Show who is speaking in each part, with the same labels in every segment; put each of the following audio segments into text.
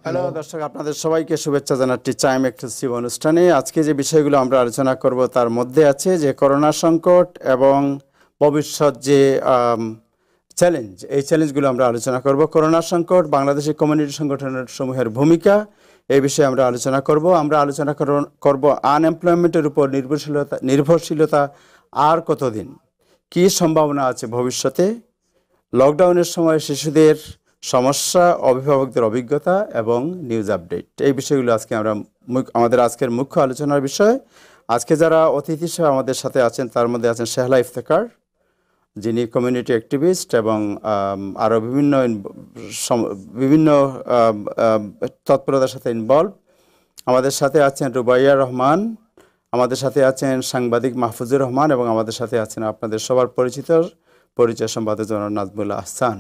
Speaker 1: Hello
Speaker 2: hello.
Speaker 1: দর্শক, আপনাদের সবাইকে শুভেচ্ছা জানাচ্ছি চাইম এক্সক্লুসিভ অনুষ্ঠানে। আজকে যে বিষয়গুলো আমরা আলোচনা করব তার মধ্যে আছে যে করোনা সংকট এবং ভবিষ্যৎ যে চ্যালেঞ্জ, এই চ্যালেঞ্জগুলো আমরা আলোচনা করব। করোনা সংকট, বাংলাদেশের কমিউনিটি সংগঠনের সমূহের ভূমিকা, এই বিষয়ে আমরা আলোচনা করব। আমরা আলোচনা করব আনএমপ্লয়মেন্টের উপর নির্ভরশীলতা আর কতদিন, কী সম্ভাবনা আছে ভবিষ্যতে, লকডাউনের সময় শিশুদের সমস্যা, অভিভাবকদের অভিজ্ঞতা এবং নিউজ আপডেট, এই বিষয়গুলো আজকে আমরা আমাদের আজকের মুখ্য আলোচনার বিষয়। আজকে যারা অতিথি হিসেবে আমাদের সাথে আছেন তার মধ্যে আছেন শেহলা ইফতেখার, যিনি কমিউনিটি অ্যাক্টিভিস্ট এবং আরও বিভিন্ন তৎপরতার সাথে ইনভলভ। আমাদের সাথে আছেন রুবাইয়া রহমান, আমাদের সাথে আছেন সাংবাদিক মাহফুজুর রহমান এবং আমাদের সাথে আছেন আপনাদের সবার পরিচয় সম্পাদক জনাব নাজমুল আহসান।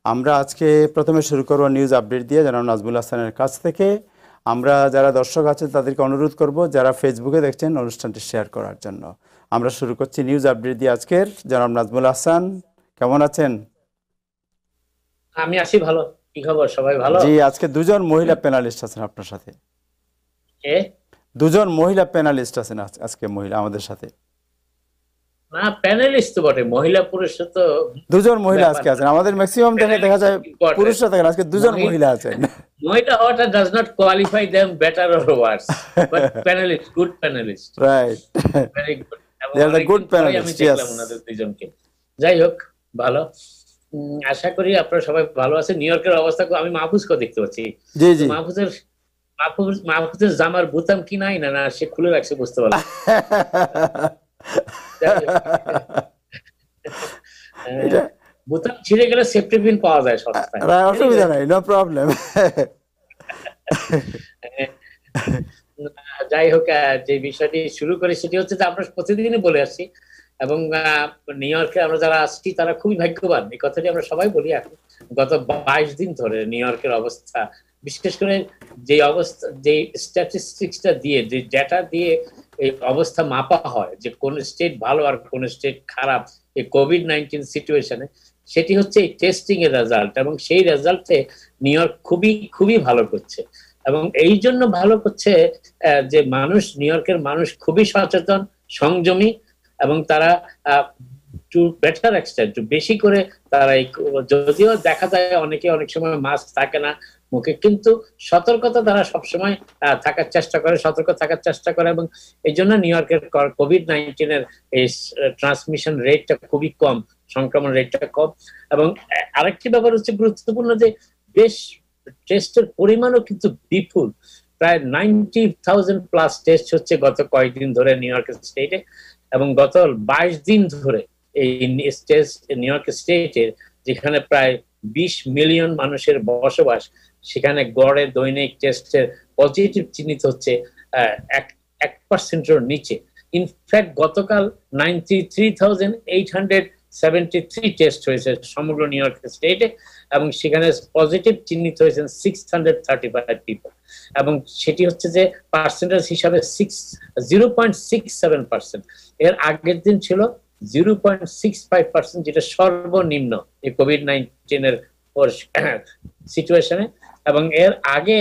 Speaker 1: আমরা আজকে প্রথমে শুরু করব নিউজ আপডেট দিয়ে জনাব নাজমুল আহসানের কাছ থেকে। আমরা যারা দর্শক আছেন তাদেরকে অনুরোধ করব যারা ফেসবুকে দেখছেন অনুষ্ঠানটি শেয়ার করার জন্য। আমরা শুরু করছি নিউজ আপডেট দিয়ে আজকের। জনাব নাজমুল আহসান, কেমন আছেন?
Speaker 2: আমি আছি ভালো। কি খবর, সবাই ভালো?
Speaker 1: জি, আজকে দুজন মহিলা প্যানেলিস্ট আছেন আপনার সাথে।
Speaker 2: কে?
Speaker 1: দুজন মহিলা প্যানেলিস্ট আছেন আজকে আমাদের সাথে।
Speaker 2: না, প্যানেলিস্ট তো বটে, মহিলা পুরুষ তো
Speaker 1: দুজন মহিলা
Speaker 2: ব্যাপার
Speaker 1: আজকে
Speaker 2: না।
Speaker 1: আছেন। আমাদের ম্যাক্সিমাম দেখা যায়
Speaker 2: Important.
Speaker 1: পুরুষরা থাকেন, আজকে দুজন মহিলা আছেন।
Speaker 2: মহিলা হওয়াটা does not qualify them better or worse, but panelist, good panelist,
Speaker 1: right,
Speaker 2: very good. এবং
Speaker 1: দে আর দ্য গুড
Speaker 2: অনেকদিন পরে আমি
Speaker 1: প্যানেলিস্ট।
Speaker 2: দেখলাম ওনাদের দুজনকে। যাই হোক, ভালো। আশা করি আপনারা সবাই ভালো আছেন। নিউ ইয়র্কের অবস্থা আমি মাহফুজকে দেখতে পাচ্ছি।
Speaker 1: জি জি।
Speaker 2: মাহফুজের জামার বুতাম কি নাই না না সে খুলে রাখছে, বুঝতে পারলাম।
Speaker 1: এটা
Speaker 2: বোতাম ছিঁড়ে গেলে সেফটি পিন পাওয়া যায় সস্তায়।
Speaker 1: অসুবিধা নাই, নো প্রবলেম।
Speaker 2: যাই হোক, যে বিষয়টি শুরু করে সেটি হচ্ছে যে আমরা প্রতিদিনই বলে আসছি, এবং নিউ ইয়র্কে আমরা যারা আসছি তারা খুবই ভাগ্যবান, এই কথাটি আমরা সবাই বলি। এখন গত 22 দিন ধরে নিউ ইয়র্কের অবস্থা, বিশেষ করে যে অবস্থা, যে স্ট্যাটিস্টিক্সটা দিয়ে, যে ডেটা দিয়ে এই অবস্থা মাপা হয় যে কোন স্টেট ভালো আর কোন স্টেট খারাপ এই কোভিড-19 সিচুয়েশনে, সেটি হচ্ছে এই টেস্টিং এর রেজাল্ট। এবং সেই রেজাল্টে নিউ ইয়র্ক খুবই খুবই ভালো করছে। এবং এই জন্য ভালো করছে যে নিউ ইয়র্কের মানুষ খুবই সচেতন, সংযমী, এবং তারা টু বেটার এক্সটেন্ট, বেশি করে তারা যদিও দেখা যায় অনেকে অনেক সময় মাস্ক থাকে না মুখে, কিন্তু সতর্কতা তারা সবসময় থাকার চেষ্টা করে, সতর্ক থাকার চেষ্টা করে। এবং এই জন্য নিউ ইয়র্কের কোভিড-19 এর এই ট্রান্সমিশন রেটটা খুবই কম, সংক্রমণ রেটটা কম। এবং আরেকটি ব্যাপার হচ্ছে গুরুত্বপূর্ণ, যে বেশ টেস্টের পরিমাণও কিন্তু বিপুল। প্রায় 90,000 প্লাস টেস্ট হচ্ছে গত কয়েকদিন ধরে নিউ ইয়র্ক স্টেটে। এবং গত 22 দিন ধরে এই নিউ ইয়র্ক স্টেটের, যেখানে প্রায় 20 মিলিয়ন মানুষের বসবাস, সেখানে গড়ে দৈনিক টেস্টের পজিটিভ চিহ্নিত হচ্ছে 1%-এর নিচে। ইনফ্যাক্ট গতকাল 93,873 টেস্ট হয়েছে সমগ্র নিউ ইয়র্ক স্টেটে, এবং সেখানে পজিটিভ চিহ্নিত হয়েছেন 635 পিপল। এবং সেটি হচ্ছে যে পার্সেন্টেজ হিসাবে 0.67%। এর আগের দিন ছিল 0.65%, যেটা সর্বনিম্ন এই কোভিড-19 এর সিচুয়েশনে। এবং এর আগে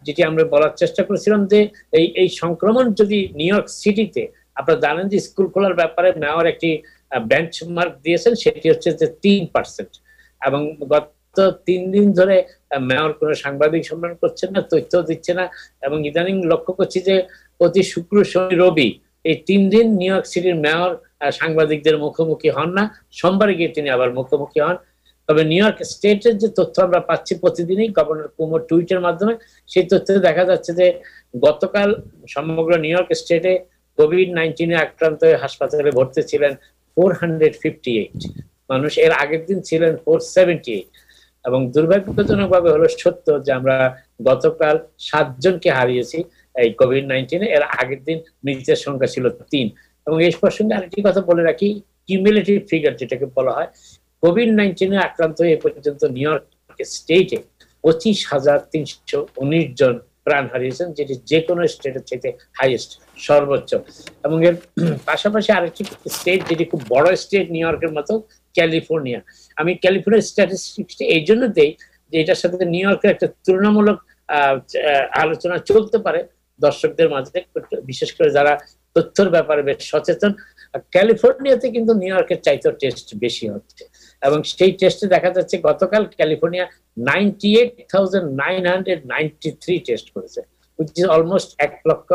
Speaker 2: যেটি আমরা বলার চেষ্টা করেছিলাম যে এই সংক্রমণ যদি নিউ ইয়র্ক সিটিতে, আপনারা জানেন যে স্কুল খোলার ব্যাপারে মেয়র একটি বেঞ্চমার্ক দিয়েছেন, সেটি হচ্ছে যে 3%। এবং গত 3 দিন ধরে মেয়র কোনো সাংবাদিক সম্মেলন করছেন না, তথ্য দিচ্ছে না। এবং ইদানিং লক্ষ্য করছি যে প্রতি শুক্র, শনি, রবি এই 3 দিন নিউ ইয়র্ক সিটির মেয়র সাংবাদিকদের মুখোমুখি হন না, সোমবারে গিয়ে তিনি আবার মুখোমুখি হন। তবে নিউ ইয়র্ক স্টেটের যে তথ্য আমরা পাচ্ছি প্রতিদিনই গভর্নর কুমোর টুইটের মাধ্যমে, সেই তথ্যে দেখা যাচ্ছে যে গতকাল সমগ্র নিউ ইয়র্ক স্টেটে কোভিড-19 আক্রান্ত হয়ে হাসপাতালে ভর্তি ছিলেন 458 মানুষ। এর আগের দিন ছিলেন 478। এবং দুর্ভাগ্যজনক ভাবে হলো সত্য যে আমরা গতকাল 7 জনকে হারিয়েছি এই কোভিড-19। এর আগের দিন মৃতের সংখ্যা ছিল 3। এবং এই প্রসঙ্গে আরেকটি কথা বলে রাখি, কিউমুলেটিভ ফিগার যেটাকে বলা হয়, কোভিড-19 আক্রান্ত হয়ে পর্যন্ত নিউ ইয়র্ক স্টেটে 25,319 জন প্রাণ হারিয়েছেন, যেটি যে কোনো স্টেটের চাইতে হাইয়েস্ট, সর্বোচ্চ। এবং এর পাশাপাশি আরেকটি স্টেট যেটি খুব বড় স্টেট নিউ ইয়র্কের মতো, ক্যালিফোর্নিয়া। আমি ক্যালিফোর্নিয়ার স্ট্যাটিস্টিক্সটা এই জন্য দেই যে এটার সাথে নিউ ইয়র্কের একটা তুলনামূলক আলোচনা চলতে পারে দর্শকদের মাঝে, বিশেষ করে যারা তথ্যের ব্যাপারে বেশ সচেতন। ক্যালিফোর্নিয়াতে কিন্তু নিউ ইয়র্কের চাইতে টেস্ট বেশি হচ্ছে, এবং সেই টেস্টে দেখা যাচ্ছে গতকাল ক্যালিফোর্নিয়া 98,993 টেস্ট করেছে, অলমোস্ট 1 লক্ষ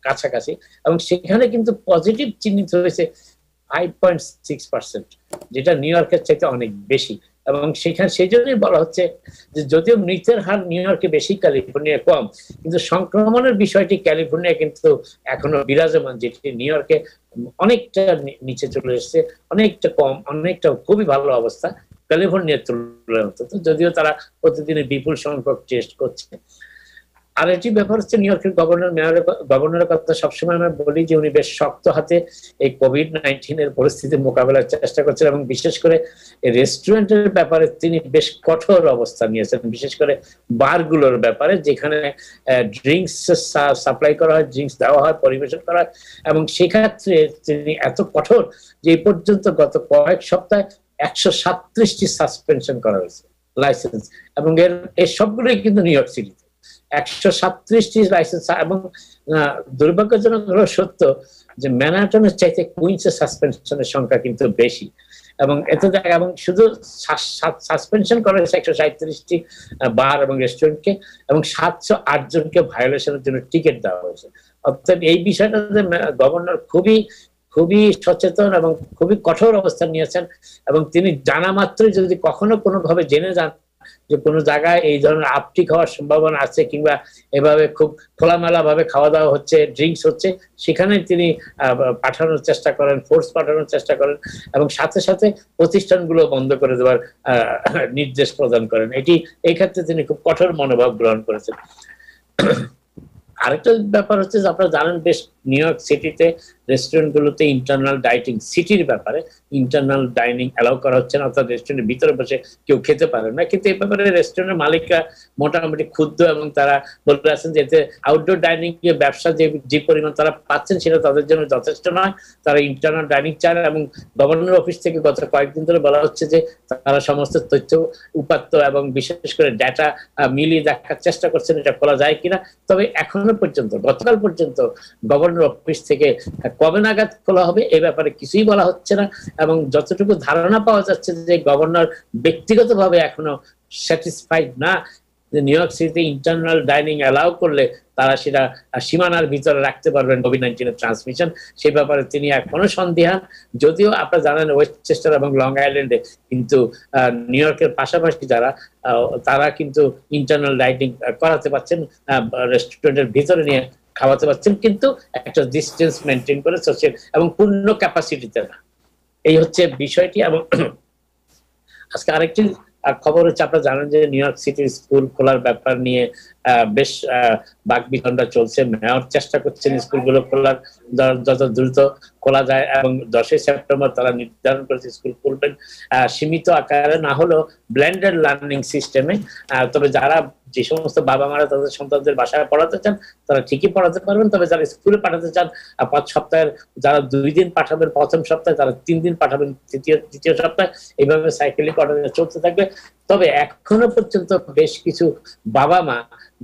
Speaker 2: কাছাকাছি, এবং সেখানে কিন্তু পজিটিভ চিহ্নিত হয়েছে 5.6%, যেটা নিউ ইয়র্কের চাইতে অনেক বেশি। এবং সেখানে সেই জন্যই বলা হচ্ছে যে যদিও মৃতের হার নিউ ইয়র্কে বেশি, ক্যালিফোর্নিয়া কম, কিন্তু সংক্রমণের বিষয়টি ক্যালিফোর্নিয়া কিন্তু এখনো বিরাজমান, যেটি নিউ ইয়র্কে অনেকটা নিচে চলে এসেছে, অনেকটা কম, অনেকটা খুবই ভালো অবস্থা ক্যালিফোর্নিয়ার তুলনায়, যদিও তারা প্রতিদিনের বিপুল সংখ্যক টেস্ট করছে। আর একটি ব্যাপার হচ্ছে নিউ ইয়র্কের গভর্নরের কথা সবসময় আমরা বলি যে উনি বেশ শক্ত হাতে এই কোভিড-19 এর পরিস্থিতির মোকাবেলার চেষ্টা করছেন, এবং বিশেষ করে রেস্টুরেন্টের ব্যাপারে তিনি বেশ কঠোর অবস্থান নিয়েছেন, বিশেষ করে বারগুলোর ব্যাপারে, যেখানে ড্রিঙ্কস সাপ্লাই করা হয়, ড্রিঙ্কস দেওয়া হয়, পরিবেশন করা হয়, এবং সেক্ষেত্রে তিনি এত কঠোর যে এই পর্যন্ত গত কয়েক সপ্তাহে 137টি সাসপেনশন করা হয়েছে লাইসেন্স, এবং এর সবগুলোই কিন্তু নিউ ইয়র্ক সিটিতে 137টি লাইসেন্স। এবং দুর্ভাগ্যজনক হলো সত্য যে ম্যানহাটনের চাইতে কুইন্সের সাসপেনশনের সংখ্যা কিন্তু বেশি, এবং এতে এবং শুধু সাসপেনশন করা হয়েছে 137টি বার এবং রেস্টুরেন্টকে, এবং 708 জনকে ভায়োলেশনের জন্য টিকিট দেওয়া হয়েছে। অর্থাৎ এই বিষয়টাতে গভর্নর খুবই সচেতন এবং খুবই কঠোর অবস্থান নিয়েছেন, এবং তিনি জানা মাত্রই যদি কখনো কোনোভাবে জেনে যান যে কোনো জায়গায় এই ধরনের আপটিক হওয়ার সম্ভাবনা আছে, কিংবা এভাবে খুব খোলামেলা ভাবে খাওয়া দাওয়া হচ্ছে, ড্রিঙ্কস হচ্ছে, সেখানে তিনি পাঠানোর চেষ্টা করেন, ফোর্স পাঠানোর চেষ্টা করেন, এবং সাথে সাথে প্রতিষ্ঠানগুলো বন্ধ করে দেওয়ার নির্দেশ প্রদান করেন। এই ক্ষেত্রে তিনি খুব কঠোর মনোভাব গ্রহণ করেছেন। আরেকটা ব্যাপার হচ্ছে যে আপনারা জানেন বেশ নিউ ইয়র্ক সিটিতে রেস্টুরেন্টগুলোতে ইন্টারনাল ডাইটিং, সিটির ব্যাপারে ইন্টারনাল ডাইনিং অ্যালাউ করা হচ্ছে না, অর্থাৎ রেস্টুরেন্টের ভিতরে বসে কেউ খেতে পারে না। কিন্তু এই ব্যাপারে রেস্টুরেন্টের মালিকরা মোটামুটি ক্ষুব্ধ, এবং তারা বলে আছেন যে এতে আউটডোর ডাইনিং এর ব্যবসা যে পরিমাণ তারা পাচ্ছেন সেটা তাদের জন্য যথেষ্ট নয়, তারা ইন্টারনাল ডাইনিং চান। এবং গভর্নর অফিস থেকে গত কয়েকদিন ধরে বলা হচ্ছে যে তারা সমস্ত তথ্য উপাত্ত এবং বিশেষ করে ডেটা মিলিয়ে দেখার চেষ্টা করছেন এটা খোলা যায় কিনা। তবে এখনো পর্যন্ত, গতকাল পর্যন্ত গভর্নর অফিস থেকে কবে নাগাদ খোলা হবে এই ব্যাপারে কিছুই বলা হচ্ছে না, এবং যতটুকু ধারণা পাওয়া যাচ্ছে যে গভর্নর ব্যক্তিগতভাবে এখনো স্যাটিসফাইড না যে নিউ ইয়র্ক সিটিতে ইন্টারনাল ডাইনিং অ্যালাউ করলে তারা সেটা সীমানার ভিতরে রাখতে পারবেন কোভিড-19 এর ট্রান্সমিশন, সেই ব্যাপারে তিনি এখনো সন্দিহান। যদিও আপনারা জানেন ওয়েস্টচেস্টার এবং লং আইল্যান্ডে কিন্তু নিউ ইয়র্কের পাশাপাশি তারা কিন্তু ইন্টারনাল ডাইনিং করাতে পারছেন, রেস্টুরেন্টের ভিতরে নিয়ে খাওয়াতে পারছেন, কিন্তু একটা ডিস্টেন্স মেনটেন করে সোশ্যাল এবং পূর্ণ ক্যাপাসিটিতে না। এই হচ্ছে বিষয়টি। এবং আজকে আরেকটি খবর হচ্ছে, আপনারা জানেন যে নিউ ইয়র্ক সিটির স্কুল খোলার ব্যাপার নিয়ে বেশ বাকবিতণ্ডা চলছে। মেয়র চেষ্টা করছেন স্কুলগুলো খোলার যত দ্রুত খোলা যায়, এবং 10ই সেপ্টেম্বর তারা নির্ধারণ করেছে স্কুল খুলবেন, সীমিত আকারে না হলেও ব্লেন্ডেড লার্নিং সিস্টেমে। তবে যারা যে সমস্ত বাবা মারা তাদের সন্তানদের বাসায় পড়াতে চান তারা ঠিকই পড়াতে পারবেন, তবে যারা স্কুলে পাঠাতে চান 5 সপ্তাহের, যারা 2 দিন পাঠাবেন প্রথম সপ্তাহে, তারা 3 দিন পাঠাবেন দ্বিতীয় সপ্তাহে, এইভাবে সাইকেলিং অর্ডার চলতে থাকবে। তবে এখনো পর্যন্ত বেশ কিছু বাবা মা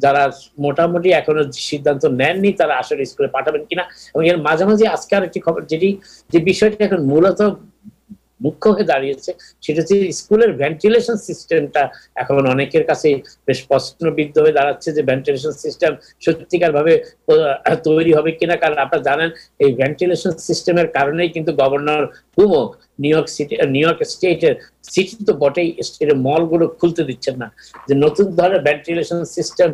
Speaker 2: যারা মোটামুটি এখনো সিদ্ধান্ত নেননি তারা আসলে স্কুলে পাঠাবেন কিনা। এবং এর মাঝামাঝি আজকে আর একটি খবর, যে বিষয়টি এখন মূলত মুখ্য হয়ে দাঁড়িয়েছে, সেটা হচ্ছে স্কুলের ভেন্টিলেশন সিস্টেমটা এখন অনেকের কাছে বেশ প্রশ্নবিদ্ধ হয়ে দাঁড়াচ্ছে, যে ভেন্টিলেশন সিস্টেম সত্যিকার ভাবে তৈরি হবে কিনা। কারণ আপনারা জানেন এই ভেন্টিলেশন সিস্টেমের কারণেই কিন্তু গভর্নর কুমো নিউ ইয়র্ক স্টেটের সিটি তো বটেই, স্টেটের মলগুলো খুলতে দিচ্ছেন না, যে নতুন ধরনের ভেন্টিলেশন সিস্টেম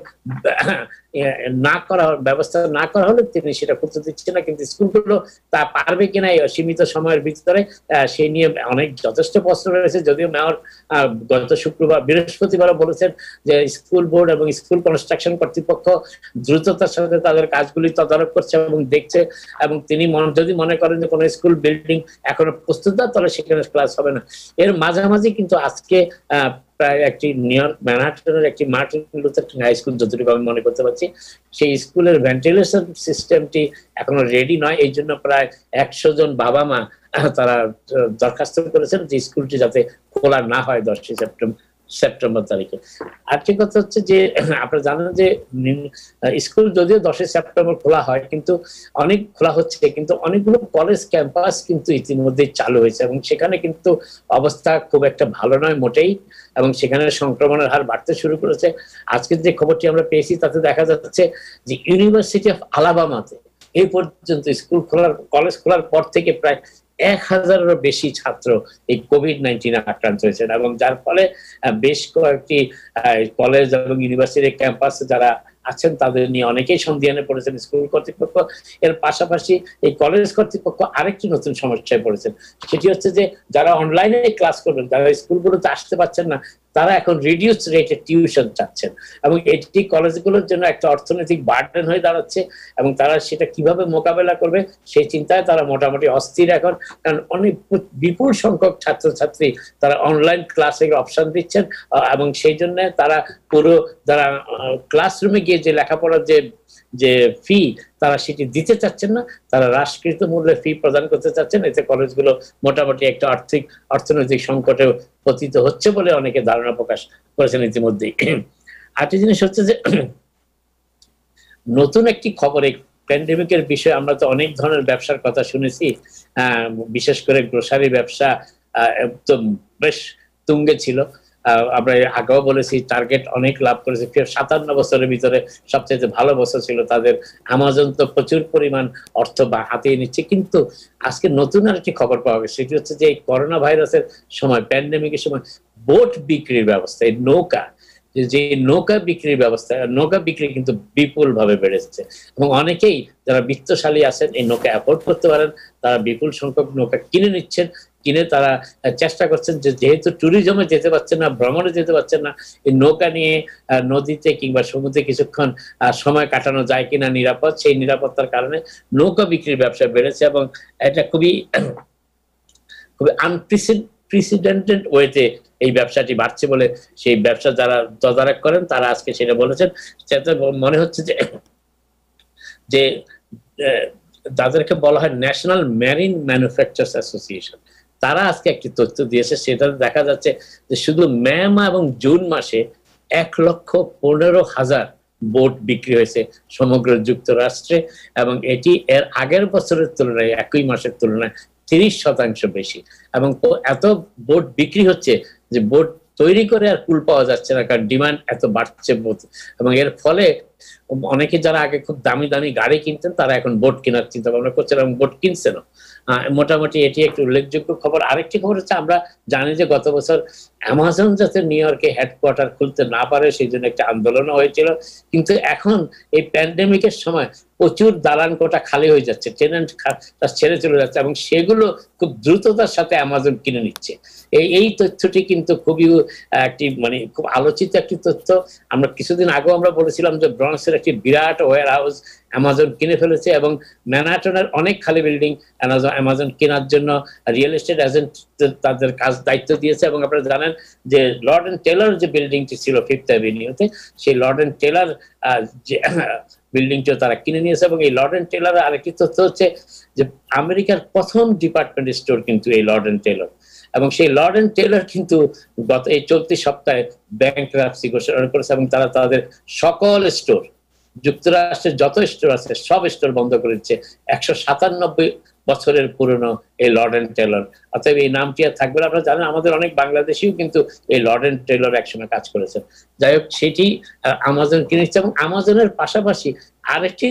Speaker 2: ব্যবস্থা না করা হলে তিনি সেটা খুলতে দিচ্ছেন না। কিন্তু স্কুলগুলো তা পারবে কিনা এই সীমিত সময়ের ভিতরে, সেই নিয়ে অনেক যথেষ্ট প্রশ্ন রয়েছে। যদিও মেয়র গত বৃহস্পতিবার বলেছেন যে স্কুল বোর্ড এবং স্কুল কনস্ট্রাকশন কর্তৃপক্ষ দ্রুততার সাথে তাদের কাজগুলি তদারক করছে এবং দেখছে, এবং তিনি যদি মনে করেন যে কোনো স্কুল বিল্ডিং এখনো প্রস্তুত না, তাহলে সেখানে ক্লাস হবে না। এর মাঝামাঝি কিন্তু আজকে প্রায় একটি নিউ ইয়র্ক ম্যানহাটনের একটি Martin Luther King high school, যতটুকু আমি মনে করতে পারছি, সেই স্কুলের ভেন্টিলেশন সিস্টেমটি এখনো রেডি নয়। এই জন্য প্রায় 100 জন বাবা মা তারা দরখাস্ত করেছেন যে স্কুলটি যাতে খোলা না হয় 10ই সেপ্টেম্বর তারিখে। আরেকটি কথা হচ্ছে যে আপনারা জানেন যে স্কুল যদিও 10 সেপ্টেম্বর খোলা হয়, কিন্তু অনেক খোলা হচ্ছে, কিন্তু অনেকগুলো কলেজ ক্যাম্পাস কিন্তু ইতিমধ্যেই চালু হয়েছে এবং সেখানে কিন্তু অবস্থা খুব একটা ভালো নয় মোটেই, এবং সেখানে সংক্রমণের হার বাড়তে শুরু করেছে। আজকের যে খবরটি আমরা পেয়েছি তাতে দেখা যাচ্ছে যে ইউনিভার্সিটি অফ আলাবামাতে এই পর্যন্ত স্কুল খোলার কলেজ খোলার পর থেকে প্রায় 1000-এরও বেশি ছাত্র এই কোভিড-19 আক্রান্ত হয়েছেন, এবং যার ফলে বেশ কয়েকটি কলেজ এবং ইউনিভার্সিটির ক্যাম্পাসে যারা আছেন তাদের নিয়ে অনেকেই সন্দিহানে পড়েছেন স্কুল কর্তৃপক্ষ। এর পাশাপাশি এই কলেজ কর্তৃপক্ষ আরেকটি নতুন সমস্যায় পড়েছেন, সেটি হচ্ছে যে যারা অনলাইনে ক্লাস করবেন, যারা স্কুলগুলোতে আসতে পারছেন না, তারা এখন রিডিউস রেটে টিউশন চাচ্ছেন, এবং এটি কলেজগুলোর জন্য একটা অর্থনৈতিক বার্ডেন হয়ে দাঁড়াচ্ছে, এবং তারা সেটা কিভাবে মোকাবেলা করবে সেই চিন্তায় তারা মোটামুটি অস্থির এখন। কারণ অনেক বিপুল সংখ্যক ছাত্রছাত্রী তারা অনলাইন ক্লাসের অপশন দিচ্ছেন, এবং সেই জন্য তারা পুরো যারা ক্লাসরুমে গিয়ে যে লেখাপড়ার যে ফি তারা সেটি দিতে চাচ্ছেন না, তারা হ্রাসকৃত মূল্যে ফি প্রদান করতে চাচ্ছেন। এতে কলেজগুলো মোটামুটি একটা অর্থনৈতিক সংকটে পতিত হচ্ছে বলে অনেকে ধারণা প্রকাশ করেছেন ইতিমধ্যেই। আরেকটি জিনিস হচ্ছে যে নতুন একটি খবর, এই প্যান্ডেমিকের বিষয়ে আমরা তো অনেক ধরনের ব্যবসার কথা শুনেছি, বিশেষ করে গ্রোসারি ব্যবসা তো বেশ তুঙ্গে ছিল। আমরা আগেও বলেছি টার্গেট অনেক লাভ করেছে, 57 বছরের ভিতরে সবচেয়ে ভালো বছর ছিল তাদের। অ্যামাজন তো প্রচুর পরিমাণ অর্থ হাতিয়ে নিচ্ছে। কিন্তু আজকে নতুন আরেকটি খবর পাওয়া গেছে, সেটি হচ্ছে যে এই করোনা ভাইরাসের সময়, প্যান্ডেমিকের সময় বোট বিক্রির ব্যবস্থা, এই যে নৌকা বিক্রির ব্যবস্থা, নৌকা বিক্রি কিন্তু বিপুল ভাবে বেড়েছে, এবং অনেকেই যারা বিত্তশালী আছেন এই নৌকা অ্যাফোর্ড করতে পারেন, তারা বিপুল সংখ্যক নৌকা কিনে নিচ্ছেন। কিনে তারা চেষ্টা করছেন যে যেহেতু ট্যুরিজমে যেতে পারছেন না, ভ্রমণে যেতে পারছেন না, এই নৌকা নিয়ে নদীতে কিংবা সমুদ্রে কিছুক্ষণ সময় কাটানো যায় কিনা নিরাপদ, সেই নিরাপত্তার কারণে নৌকা বিক্রির ব্যবসা বেড়েছে, এবং এটা খুবই আনপ্রেসিডেন্টেড ওয়েতে এই ব্যবসাটি বাড়ছে বলে সেই ব্যবসা যারা তদারক করেন তারা আজকে সেটা বলেছেন। সেটা মনে হচ্ছে যে যাদেরকে বলা হয় ন্যাশনাল মেরিন ম্যানুফ্যাকচারার্স অ্যাসোসিয়েশন, তারা আজকে একটি তথ্য দিয়েছে, সেটা দেখা যাচ্ছে যে শুধু মে এবং জুন মাসে 1,15,000 বোট বিক্রি হয়েছে সমগ্র যুক্তরাষ্ট্রে, এবং এটি এর আগের বছরের তুলনায় একই মাসের তুলনায় 30% বেশি। এবং এত বোট বিক্রি হচ্ছে যে বোট তৈরি করে আর কুল পাওয়া যাচ্ছে না, কারণ ডিমান্ড এত বাড়ছে বোট, এবং এর ফলে অনেকে যারা আগে খুব দামি দামি গাড়ি কিনতেন তারা এখন বোট কেনার চিন্তা ভাবনা করছেন এবং বোট কিনছেন। মোটামুটি এটি একটি উল্লেখযোগ্য খবর। আরেকটি খবর হচ্ছে আমরা জানি যে গত বছর অ্যামাজন যাতে নিউ ইয়র্কে হেডকোয়ার্টার খুলতে না পারে সেই জন্য একটা আন্দোলন হয়েছিল, কিন্তু এখন এই প্যান্ডেমিকের সময় প্রচুর দালান কোঠা খালি হয়ে যাচ্ছে, টেনেন্ট ছেড়ে চলে যাচ্ছে, এবং সেগুলো খুব দ্রুততার সাথে অ্যামাজন কিনে নিচ্ছে। এই তথ্যটি কিন্তু খুবই একটি খুব আলোচিত একটি তথ্য। আমরা কিছুদিন আগেও আমরা বলেছিলাম যে ব্রনক্সের একটি বিরাট ওয়্যার হাউস অ্যামাজন কিনে ফেলেছে, এবং ম্যানহাটনের অনেক খালি বিল্ডিং অ্যামাজন কেনার জন্য রিয়েল এস্টেট এজেন্ট তাদের কাজ দায়িত্ব দিয়েছে। এবং আপনারা জানেন যে লর্ড এন্ড টেলর যে বিল্ডিংটি ছিল 5th অ্যাভিনিউতে, সেই লর্ড এন্ড টেলর যে বিল্ডিংটিও তারা কিনে নিয়েছে। এবং এই লর্ড এন্ড টেলর আরেকটি তথ্য হচ্ছে যে আমেরিকার প্রথম ডিপার্টমেন্ট স্টোর কিন্তু এই লর্ড এন্ড টেলর, এবং সেই লর্ড এন্ড টেলর কিন্তু গত এই চলতি সপ্তাহে ব্যাংকরাপসি ঘোষণা করেছে, এবং তারা তাদের সকল স্টোর, যুক্তরাষ্ট্রের যত স্টোর আছে সব স্টোর বন্ধ করেছে। 197 বছরের পুরনো এই লর্ড এন্ড টেলর, অতএব এই নামটি আর থাকবে না। আপনারা জানেন আমাদের অনেক বাংলাদেশিও কিন্তু এই লর্ড এন্ড টেলর একসময় কাজ করেছেন। যাই হোক, সেটি আমাজন কিনেছে, এবং আমাজনের পাশাপাশি আরেকটি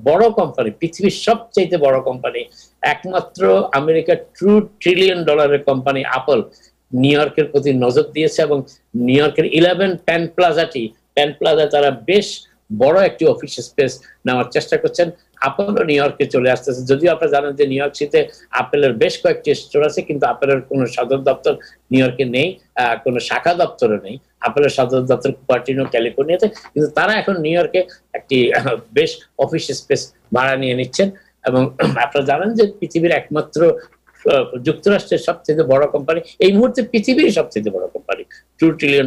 Speaker 2: বড় কোম্পানি, পৃথিবীর সবচেয়ে বড় কোম্পানি, একমাত্র আমেরিকার $2 ট্রিলিয়ন কোম্পানি আপল নিউ ইয়র্কের প্রতি নজর দিয়েছে, এবং নিউ ইয়র্কের 11 পেন প্লাজা তারা বেশ বড় একটি অফিস স্পেস নেওয়ার চেষ্টা করছেন। আপেলও নিউ ইয়র্কে চলে আসতেছে। যদিও আপনারা জানেন যে নিউ ইয়র্ক সিটিতে আপেলের বেশ কয়েকটি স্টোর আছে, কিন্তু আপেলের কোনো সদর দপ্তর নিউ ইয়র্কে নেই, কোনো শাখা দপ্তরও নেই। আপেলের সদর দপ্তর কুপারটিনো ক্যালিফোর্নিয়াতে, কিন্তু তারা এখন নিউ ইয়র্কে একটি বেশ অফিস স্পেস ভাড়া নিয়ে নিচ্ছেন। এবং আপনারা জানেন যে পৃথিবীর একমাত্র যুক্তরাষ্ট্রের সবচেয়ে বড় কোম্পানি, এই মুহূর্তে পৃথিবীর সবচেয়ে বড় কোম্পানি $2 ট্রিলিয়ন,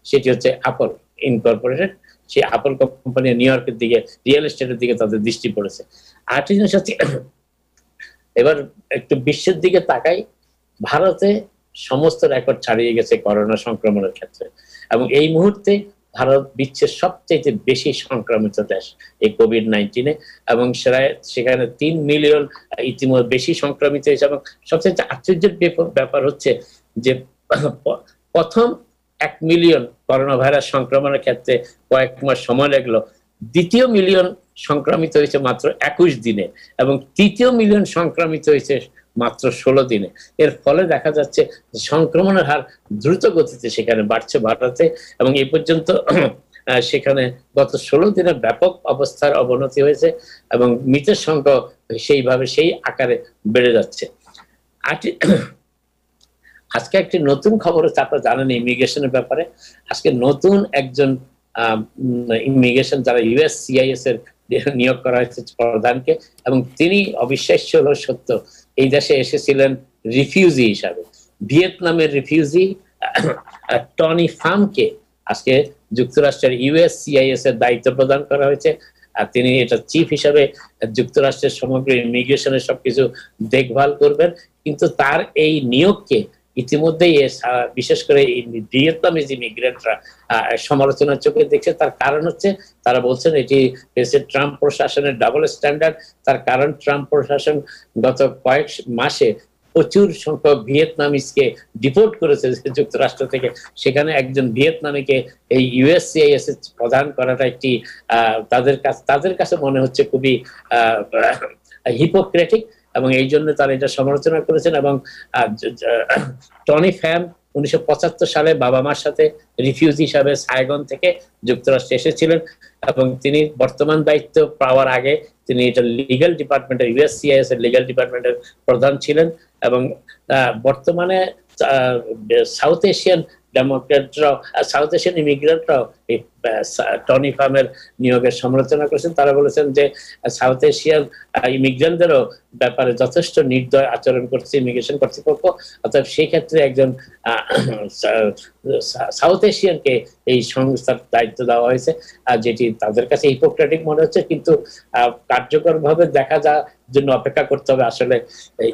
Speaker 2: সেটি হচ্ছে আপল ইনকর্পোরেটেড। সেই আপল কোম্পানি নিউ ইয়র্কের দিকে রিয়েল এস্টেটের দিকে তাদের দৃষ্টি পড়েছে। আরেকটি জিনিস হচ্ছে, এবার একটু বিশ্বের দিকে তাকাই। ভারতে সমস্ত রেকর্ড ছাড়িয়ে গেছে করোনা সংক্রমণের ক্ষেত্রে। এবং এই মুহূর্তে ভারত বিশ্বের সবচেয়ে বেশি সংক্রমিত দেশ এই কোভিড-19 এবং সেখানে 3 মিলিয়ন ইতিমধ্যে বেশি সংক্রমিত হয়েছে। এবং সবচেয়ে আশ্চর্যের ব্যাপার হচ্ছে যে প্রথম 1 মিলিয়ন করোনা ভাইরাস সংক্রমণের ক্ষেত্রে কয়েক মাস সময় লাগলো, দ্বিতীয় মিলিয়ন সংক্রমিত হয়েছে মাত্র 21 দিনে এবং তৃতীয় মিলিয়ন সংক্রমিত হয়েছে মাত্র 16 দিনে। এর ফলে দেখা যাচ্ছে সংক্রমণের হার দ্রুত গতিতে সেখানে বাড়ছে ভারতে এবং এই পর্যন্ত সেখানে গত 16 দিনে ব্যাপক অবস্থার অবনতি হয়েছে এবং মৃতের সংখ্যা সেইভাবে সেই আকারে বেড়ে যাচ্ছে। আজকে একটি নতুন খবর হচ্ছে, আপনারা জানেন ইমিগ্রেশনের ব্যাপারে, আজকে নতুন একজন ইমিগ্রেশন যারা USCIS এর নিয়োগ করা হয়েছে প্রধানকে, এবং তিনি অবিশ্বাস্য হলো সত্য এই দেশে এসেছিলেন রিফিউজি হিসাবে। ভিয়েতনামের রিফিউজি টনি ফামকে আজকে যুক্তরাষ্ট্রের USCIS এর দায়িত্ব প্রদান করা হয়েছে। আর তিনি এটা চিফ হিসাবে যুক্তরাষ্ট্রের সমগ্র ইমিগ্রেশনের সবকিছু দেখভাল করবেন। কিন্তু তার এই নিয়োগকে ইতিমধ্যেই বিশেষ করে ভিয়েতনামিজ ইমিগ্রেন্টরা সমালোচনার চোখে দেখছে। তার কারণ হচ্ছে তারা বলছেন এটি ট্রাম্প প্রশাসনের ডাবল স্ট্যান্ডার্ড। তার কারণ ট্রাম্প প্রশাসন গত কয়েক মাসে প্রচুর সংখ্যক ভিয়েতনামিজকে ডিপোর্ট করেছে যুক্তরাষ্ট্র থেকে। সেখানে একজন ভিয়েতনামীকে এই USCIS প্রদান করাটা একটি তাদের কাছে মনে হচ্ছে খুবই হিপোক্রেটিক এবং এই জন্য তারা এটা সমালোচনা করেছেন। এবং টনি ফ্যাম 1975 সালে বাবা মার সাথে রিফিউজি হিসাবে সাইগন থেকে যুক্তরাষ্ট্রে এসেছিলেন এবং তিনি বর্তমান দায়িত্ব পাওয়ার আগে তিনি এটা লিগ্যাল ডিপার্টমেন্টের USCIS এর লিগ্যাল ডিপার্টমেন্টের প্রধান ছিলেন। এবং বর্তমানে সাউথ এশিয়ান ডেমোক্রেটরাও সাউথ এশিয়ান ইমিগ্রেন্টরাও এই টনি ফার্মের নিয়োগের সমালোচনা করেছেন। তারা বলেছেন যে সাউথ এশিয়ান ইমিগ্রেন্টদেরও ব্যাপারে যথেষ্ট নির্দয় আচরণ করছে ইমিগ্রেশন কর্তৃপক্ষ। অর্থাৎ সেই ক্ষেত্রে একজন সাউথ এশিয়ানকে এই সংস্থার দায়িত্ব দেওয়া হয়েছে, যেটি তাদের কাছে হিপোক্রেটিক মনে হচ্ছে। কিন্তু কার্যকরভাবে দেখা যাওয়ার জন্য অপেক্ষা করতে হবে আসলে এই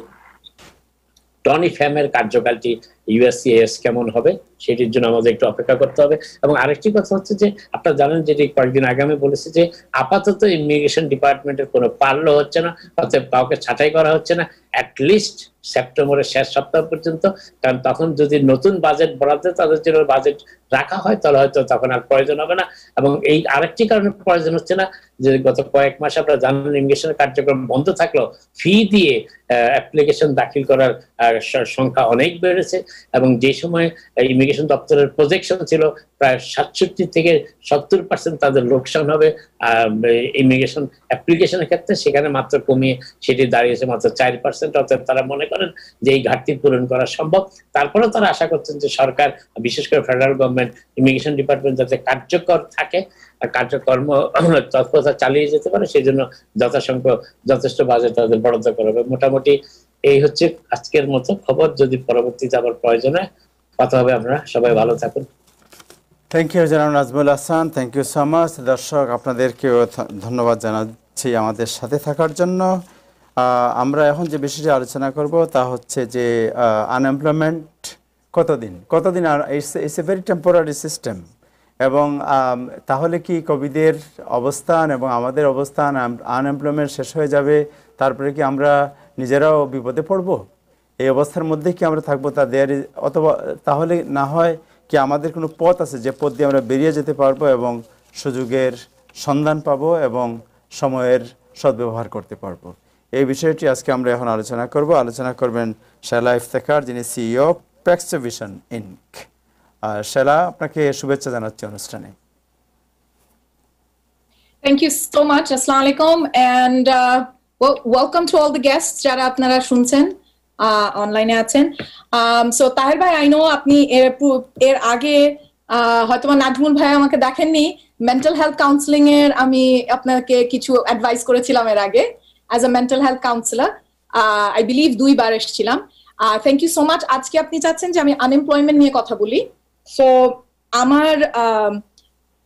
Speaker 2: টনি ফ্যামের কার্যকালটি USCIS কেমন হবে সেটির জন্য আমাদের একটু অপেক্ষা করতে হবে। এবং আরেকটি কথা হচ্ছে যে আপনারা জানেন যেটি কয়েকদিন আগে আমি বলেছি যে আপাতত ইমিগ্রেশন ডিপার্টমেন্টের কোনো পাল্লো হচ্ছে না, অর্থাৎ কাউকে ছাঁটাই করা হচ্ছে না অ্যাটলিস্ট সেপ্টেম্বরের শেষ সপ্তাহ পর্যন্ত। কারণ তখন যদি নতুন বাজেট বরাদ্দে তাদের জন্য বাজেট রাখা হয় তাহলে হয়তো তখন আর প্রয়োজন হবে না। এবং এই আরেকটি কারণে প্রয়োজন হচ্ছে না যে গত কয়েক মাস আপনারা জানেন ইমিগ্রেশনের কার্যক্রম বন্ধ থাকলো, ফি দিয়ে অ্যাপ্লিকেশন দাখিল করার সংখ্যা অনেক বেড়েছে এবং যে সময় ইমিগ্রেশন দপ্তরের প্রজেকশন ছিল প্রায় 67 থেকে 70% তাদের লোকসান হবে ইমিগ্রেশন অ্যাপ্লিকেশনের ক্ষেত্রে, সেখানে মাত্র কমিয়ে সেটি দাঁড়িয়েছে মাত্র 4%। অর্থাৎ তারা মনে করেন যে এই ঘাটতি পূরণ করা সম্ভব। তারপরেও তারা আশা করছেন যে সরকার বিশেষ করে ফেডারেল গভর্নমেন্ট ইমিগ্রেশন ডিপার্টমেন্ট যাতে কার্যকর থাকে আর কার্যকর্ম তৎপরতা চালিয়ে যেতে পারে সেই জন্য যথেষ্ট বাজেট তাদের বরাদ্দ করা হবে। মোটামুটি এই হচ্ছে আজকের মতো খবর। যদি পরবর্তীতে আবার প্রয়োজন হয় কথা হবে। আপনারা সবাই ভালো থাকুন।
Speaker 1: থ্যাংক ইউ জনাব Nazmul Hasan, thank you so much. দর্শক আপনাদেরকেও ধন্যবাদ জানাচ্ছি আমাদের সাথে থাকার জন্য। আমরা এখন যে বিষয়টি আলোচনা করব তা হচ্ছে যে আনএমপ্লয়মেন্ট কতদিন আর it's a very temporary system. এবং তাহলে কি কোভিডের অবস্থান এবং আমাদের অবস্থান আনএমপ্লয়মেন্ট শেষ হয়ে যাবে, তারপরে কি আমরা নিজেরাও বিপদে পড়ব? এই অবস্থার মধ্যে কি আমরা থাকবো অথবা তাহলে না হয় কি আমাদের কোনো পথ আছে যে পথ দিয়ে আমরা বেরিয়ে যেতে পারবো এবং সুযোগের সন্ধান পাবো এবং সময়ের সদ্ব্যবহার করতে পারবো? এই বিষয়টি আজকে আমরা এখন আলোচনা করবেন শেলা ইফতেখার, যিনি CEO প্যাক্সভিশন ইনক। শেলা, আপনাকে শুভেচ্ছা জানাচ্ছি অনুষ্ঠানে।
Speaker 3: Thank you so much. Assalamu alaikum and welcome to all the guests যারা আপনারা শুনছেন অনলাইনে আছেন। সো তাহের ভাই, আই নো আপনি এর আগে হয়তো নাজমুল ভাই আমাকে দেখেননি, মেন্টাল হেলথ কাউন্সিলিং এর আমি আপনাকে কিছু অ্যাডভাইস করেছিলাম এর আগে as a mental health counsellor. I believe 2 বার এসেছিলাম। Thank you so much. আজকে আপনি চাচ্ছেন যে আমি আনএমপ্লয়মেন্ট নিয়ে কথা বলি। সো আমার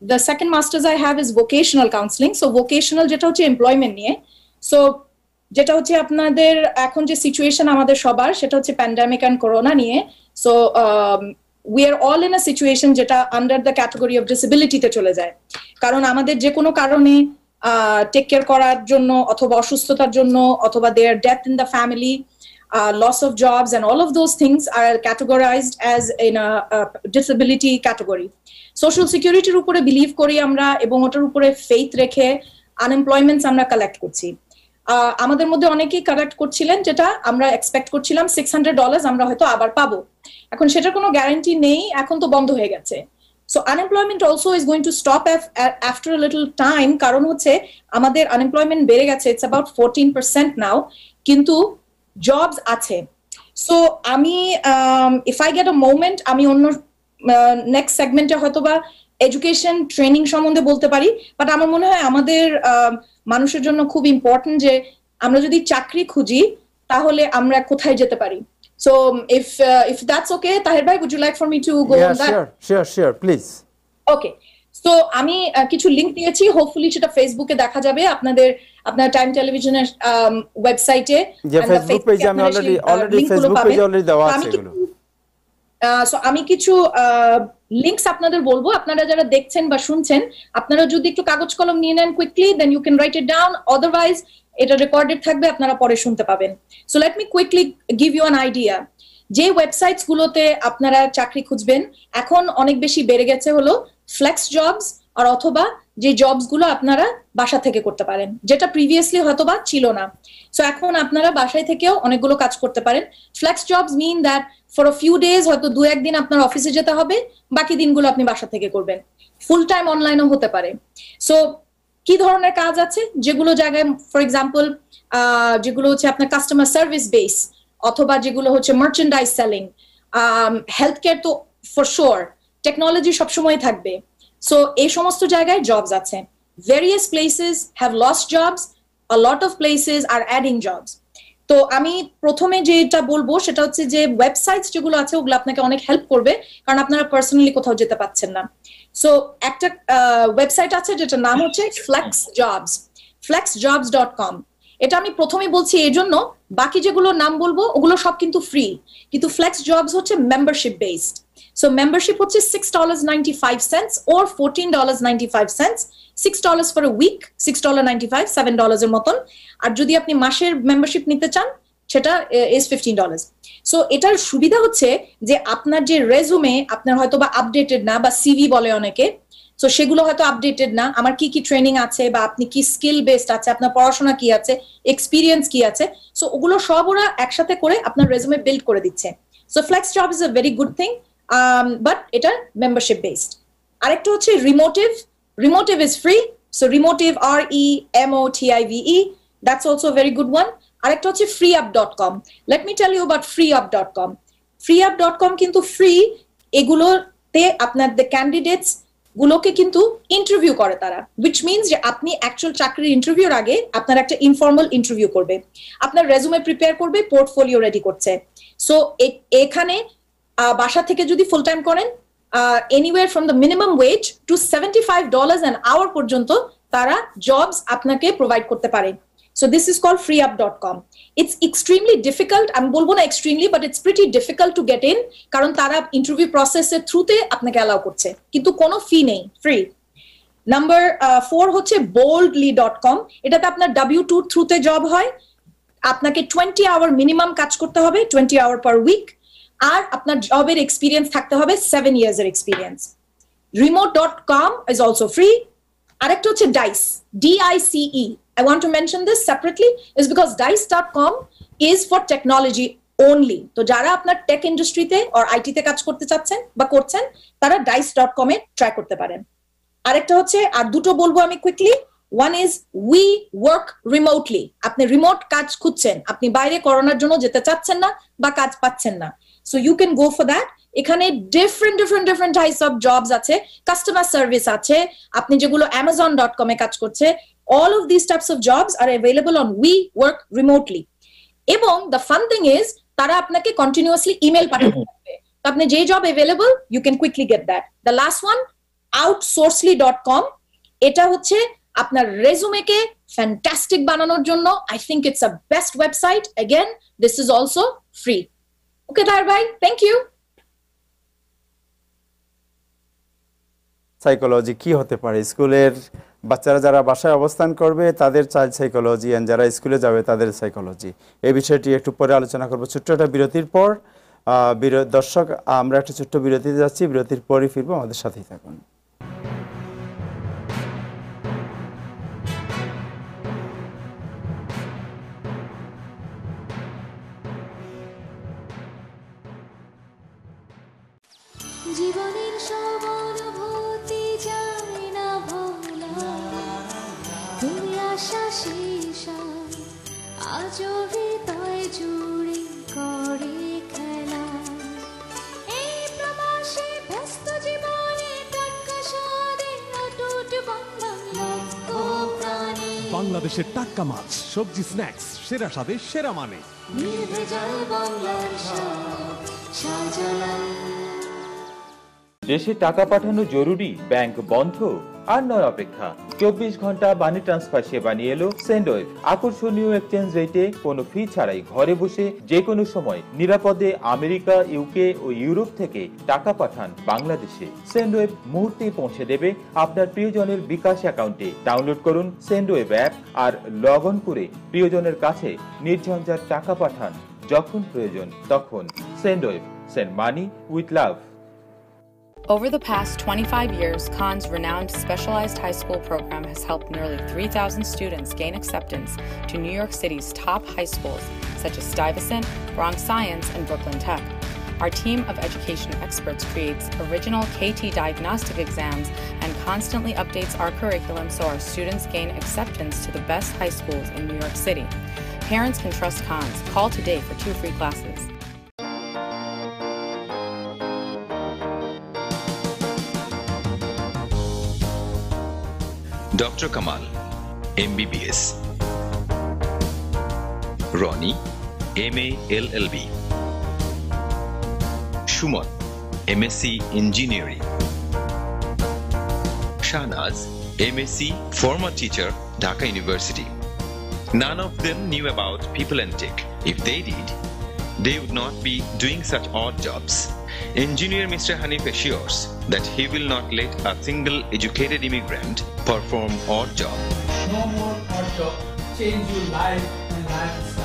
Speaker 3: the second masters I have is vocational counseling. So vocational যেটা হচ্ছে এমপ্লয়মেন্ট নিয়ে। সো যেটা হচ্ছে আপনাদের এখন যে সিচুয়েশন আমাদের সবার, সেটা হচ্ছে প্যান্ডামিক এন্ড করোনা নিয়ে। So we are all in a situation যেটা আন্ডার দ্য ক্যাটাগরি অফ ডিসেবিলিটিতে চলে যায়। কারণ আমাদের যে কোনো কারণে টেক কেয়ার করার জন্য, অথবা অসুস্থতার জন্য, অথবা their death in the family, loss of jobs, and all of those things are categorized as in a disability category. Social security উপরে বিলিভ করি আমরা, এবং ওটার উপরে ফেইথ রেখে আনএমপ্লয়মেন্টস আমরা কালেক্ট করছি। আমাদের মধ্যে অনেকেই কালেক্ট করছিলেন, যেটা আমরা এক্সপেক্ট করছিলাম $600 আমরা হয়তো আবার পাবো। এখন সেটার কোনো গ্যারান্টি নেই, এখন তো বন্ধ হয়ে গেছে। So unemployment also is going to stop after a little time, কারণ হচ্ছে আমাদের আনএমপ্লয়মেন্ট বেড়ে গেছে, it's about 14% now, কিন্তু জবস আছে। সো আমি if I get a moment, আমি অন্য নেক্সট সেগমেন্টে হয়তোবা এডুকেশন ট্রেনিং সম্বন্ধে বলতে পারি। বাট আমার মনে হয় আমাদের মানুষের জন্য খুব ইম্পর্টেন্ট যে আমরা যদি চাকরি খুঁজি তাহলে আমরা কোথায় যেতে পারি। So if that's okay, Taher ভাই, would you like for me to go on that?
Speaker 1: Sure, please.
Speaker 3: Okay, so আমি কিছু লিংক দিয়েছি, হোপফুলি সেটা ফেসবুকে দেখা যাবে আপনার টাইম টেলিভিশনের ওয়েবসাইটে।
Speaker 1: ফেসবুক পেজে আমি অলরেডি ফেসবুক পেজে অলরেডি দেওয়া আছে এগুলো।
Speaker 3: সো আমি কিছু লিংকস আপনাদের বলবো, আপনারা যারা দেখছেন বা শুনছেন, আপনারা যদি একটু কাগজ কলম নিয়ে নেন quickly, then you can write it down, otherwise এটা রেকর্ডেড থাকবে, আপনারা পরে শুনতে পাবেন। So let me quickly give you an idea. যে ওয়েবসাইটস গুলোতে আপনারা চাকরি খুঁজবেন এখন অনেক বেশি বেড়ে গেছে হলো ফ্লেক্স জবস, আর অথবা যে জবস গুলো আপনারা বাসা থেকে করতে পারেন, যেটা প্রিভিয়াসলি হয়তোবা ছিল না। সো এখন আপনারা বাসায় থেকেও অনেকগুলো কাজ করতে পারেন। Flex jobs mean that for a few days, হয়তো 2-1 দিন আপনার অফিসে যেতে হবে, বাকি দিনগুলো আপনি বাসা থেকে করবেন। ফুল টাইম অনলাইনও হতে পারে। সো কি ধরনের কাজ আছে যেগুলো জায়গায়, ফর এক্সাম্পল যেগুলো হচ্ছে আপনার কাস্টমার সার্ভিস বেস, অথবা যেগুলো হচ্ছে মার্চেন্ডাইজ সেলিং, হেলথ কেয়ার তো ফর শিওর, টেকনোলজি সবসময় থাকবে। সো এই সমস্ত জায়গায় জবস আছে। Various places have lost jobs, a lot of places are adding jobs. তো আমি প্রথমে যেটা বলবো সেটা হচ্ছে যে ওয়েবসাইটস যেগুলো আছে ওগুলো আপনাকে অনেক হেল্প করবে, কারণ আপনারা পার্সোনালি কোথাও যেতে পাচ্ছেন না। সো একটা ওয়েবসাইট আছে যেটার নাম হচ্ছে flexjobs.com। এটা আমি প্রথমেই বলছি এই জন্য, বাকি যেগুলো নাম বলবো ওগুলো সব কিন্তু ফ্রি, কিন্তু ফ্লেক্স জবস হচ্ছে মেম্বারশিপ বেসড। সো মেম্বারশিপ হচ্ছে $6.95 or $14.95, $6 for a week, $6.95, $7 এর মতন। আর যদি আপনি মাসের মেম্বারশিপ নিতে চান সেটা is $15। সো এটার সুবিধা হচ্ছে যে আপনার যে রেজুমে আপনার হয়তো বা আপডেটেড না, বা সিভি বলে অনেকে, সো সেগুলো হয়তো আপডেটেড না, আমার কি কি ট্রেনিং আছে, বা আপনি কি স্কিল বেসড আছে, আপনার পড়াশোনা কি আছে, এক্সপিরিয়েন্স কি আছে, সো ওগুলো সব ওরা একসাথে করে আপনার রেজুমে বিল্ড করে দিচ্ছে। So flex job is a very good thing, but এটা মেম্বারশিপ বেসড। আরেকটা হচ্ছে Remotive. Remotive is free, so Remotive REMOTIVE, that's also very good one. আরেকটা হচ্ছে freeup.com। Let me tell you about freeup.com। freeup.com কিন্তু free, এগুলোতে আপনার the candidates গুলোকে কিন্তু ইন্টারভিউ করে তারা, উইচ মিনস যে আপনি অ্যাকচুয়াল চাকরির ইন্টারভিউর আগে আপনার একটা ইনফর্মাল ইন্টারভিউ করবে, আপনার রেজুমে প্রিপেয়ার করবে, পোর্টফোলিও রেডি করছে। সো এখানে বাসা থেকে যদি ফুল টাইম করেন, anywhere from the minimum ways to $75 an hour পর্যন্ত তারা জবস আপনাকে প্রোভাইড করতে পারে। So this is called freeup.com. It's extremely difficult, আমি বলবো না extremely, but it's pretty difficult to get in, কারণ তারা ইন্টারভিউ প্রসেসের থ্রুতে আপনাকে অ্যালাউ করছে, কিন্তু কোনো ফি নেই, ফ্রি। নাম্বার 4 হচ্ছে boldly.com। এটাতে আপনার W2 থ্রুতে জব হয়, আপনাকে 20 আওয়ার মিনিমাম কাজ করতে হবে, 20 আওয়ার পার উইক, আর আপনার জবের এক্সপিরিয়েন্স থাকতে হবে 7 years এর experience. remote.com is also free। আরেকটা হচ্ছে DICE, DICE। I want to mention this separately is because dice.com is for technology only. তো যারা আপনার টেক ইন্ডাস্ট্রিতে আর আইটিতে কাজ করতে চাচ্ছেন বা করছেন, তারা dice.com এ ট্রাই করতে পারেন। আরেকটা হচ্ছে, আর দুটো বলবো আমি quickly. One is we work remotely. আপনি রিমোট কাজ খুঁজছেন, আপনি বাইরে করোনার জন্য যেতে চাচ্ছেন না বা কাজ পাচ্ছেন না, so you can go for that. এখানে ডিফারেন্ট টাইপস অফ জবস আছে, কাস্টমার সার্ভিস আছে, আপনি যেগুলো Amazon.com এ কাজ করছে, all of these types of jobs are available on We Work Remotely. এবং the fun thing is তারা আপনাকে continuously email পাঠাতে থাকবে, তো আপনি যে job available you can quickly get that. The last one, outsourcely.com। এটা হচ্ছে আপনার রেজুমেকে ফ্যান্টাস্টিক বানানোর জন্য I think it's a best website again this is also free okay Taher ভাই থ্যাংক ইউ
Speaker 1: সাইকোলজি কি হতে পারে স্কুলের বাচ্চারা যারা বাসায় অবস্থান করবে তাদের চাইল্ড সাইকোলজি এন্ড যারা স্কুলে যাবে তাদের সাইকোলজি এই বিষয়টি একটু পরে আলোচনা করব ছোট্ট একটা বিরতির পর দর্শক আমরা একটা ছোট্ট বিরতিতে যাচ্ছি বিরতির পরই ফিরবো আমাদের সাথেই থাকুন
Speaker 4: জীবনের সব অনুভূতি যায় না ভোলা তুমি আশা শেষ আজও হৃদয় জুড়ে করে খেলা এই প্রবাসে ব্যস্ত জীবনে টাটকা স্বাদে অটুট বন্ধন লক্ষ প্রাণে
Speaker 5: বাংলাদেশের টাটকা মাছ সবজি স্ন্যাক্স সেরা স্বাদে সেরা মানে
Speaker 4: নির্ভেজাল বাংলার স্বাদ শাহজালাল
Speaker 6: দেশে টাকা পাঠানো জরুরি ব্যাংক বন্ধ আর নয় অপেক্ষা 24 ঘন্টা মানি ট্রান্সফার সেবা নিয়ে এলো সেন্ডওয়েভ আকর্ষণীয় এক্সচেঞ্জ রেটে কোনো ফি ছাড়াই ঘরে বসে যে কোনো সময় নিরাপদে আমেরিকা ইউকে ও ইউরোপ থেকে টাকা পাঠান বাংলাদেশে সেন্ডওয়েভ মুহূর্তে পৌঁছে দেবে আপনার প্রিয়জনের বিকাশ অ্যাকাউন্টে ডাউনলোড করুন সেন্ডওয়েভ অ্যাপ আর লগ অন করে প্রিয়জনের কাছে নির্ঝঞ্ঝাট টাকা পাঠান যখন প্রয়োজন তখন Sendwave send money with love
Speaker 7: Over the past 25 years, Khan's renowned specialized high school program has helped nearly 3,000 students gain acceptance to New York City's top high schools, such as Stuyvesant, Bronx Science, and Brooklyn Tech. Our team of education experts creates original KT diagnostic exams and constantly updates our curriculum so our students gain acceptance to the best high schools in New York City. Parents can trust Khan's. Call today for 2 free classes.
Speaker 8: Dr. Kamal, MBBS. Ronnie, MA LLB. Shuman, MSc Engineering. Shahnaz, MSc Former Teacher, Dhaka University. None of them knew about People and Tech. If they did, they would not be doing such odd jobs. Engineer Mr. Hanif assures that he will not let a single educated immigrant perform odd job.
Speaker 9: No more odd job. Change your life and lifestyle.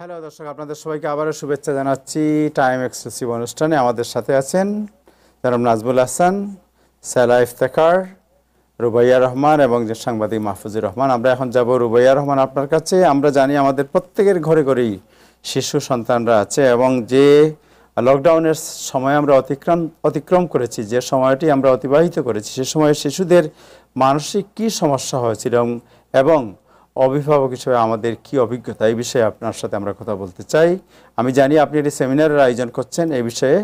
Speaker 1: Hello দর্শক আপনাদের সবাইকে আবারও শুভেচ্ছা জানাচ্ছি time exclusive অনুষ্ঠানে আমাদের সাথে আছেন জনাব নাজমুল হাসান সালা ইফতেখার রুবাইয়া রহমান এবং যে সাংবাদিক মাহফুজুর রহমান আমরা এখন যাব রুবাইয়া রহমান আপনার কাছে আমরা জানি আমাদের প্রত্যেকের ঘরে ঘরেই শিশু সন্তানরা আছে এবং যে লকডাউনের সময় আমরা অতিক্রম করেছি যে সময়টি আমরা অতিবাহিত করেছি সে সময় শিশুদের মানসিক কি সমস্যা হয়েছিল এবং অভিভাবক হিসেবে আমাদের কি অভিজ্ঞতা এই বিষয়ে আপনার সাথে আমরা কথা বলতে চাই আমি জানি আপনি একটি সেমিনারের আয়োজন করছেন এই বিষয়ে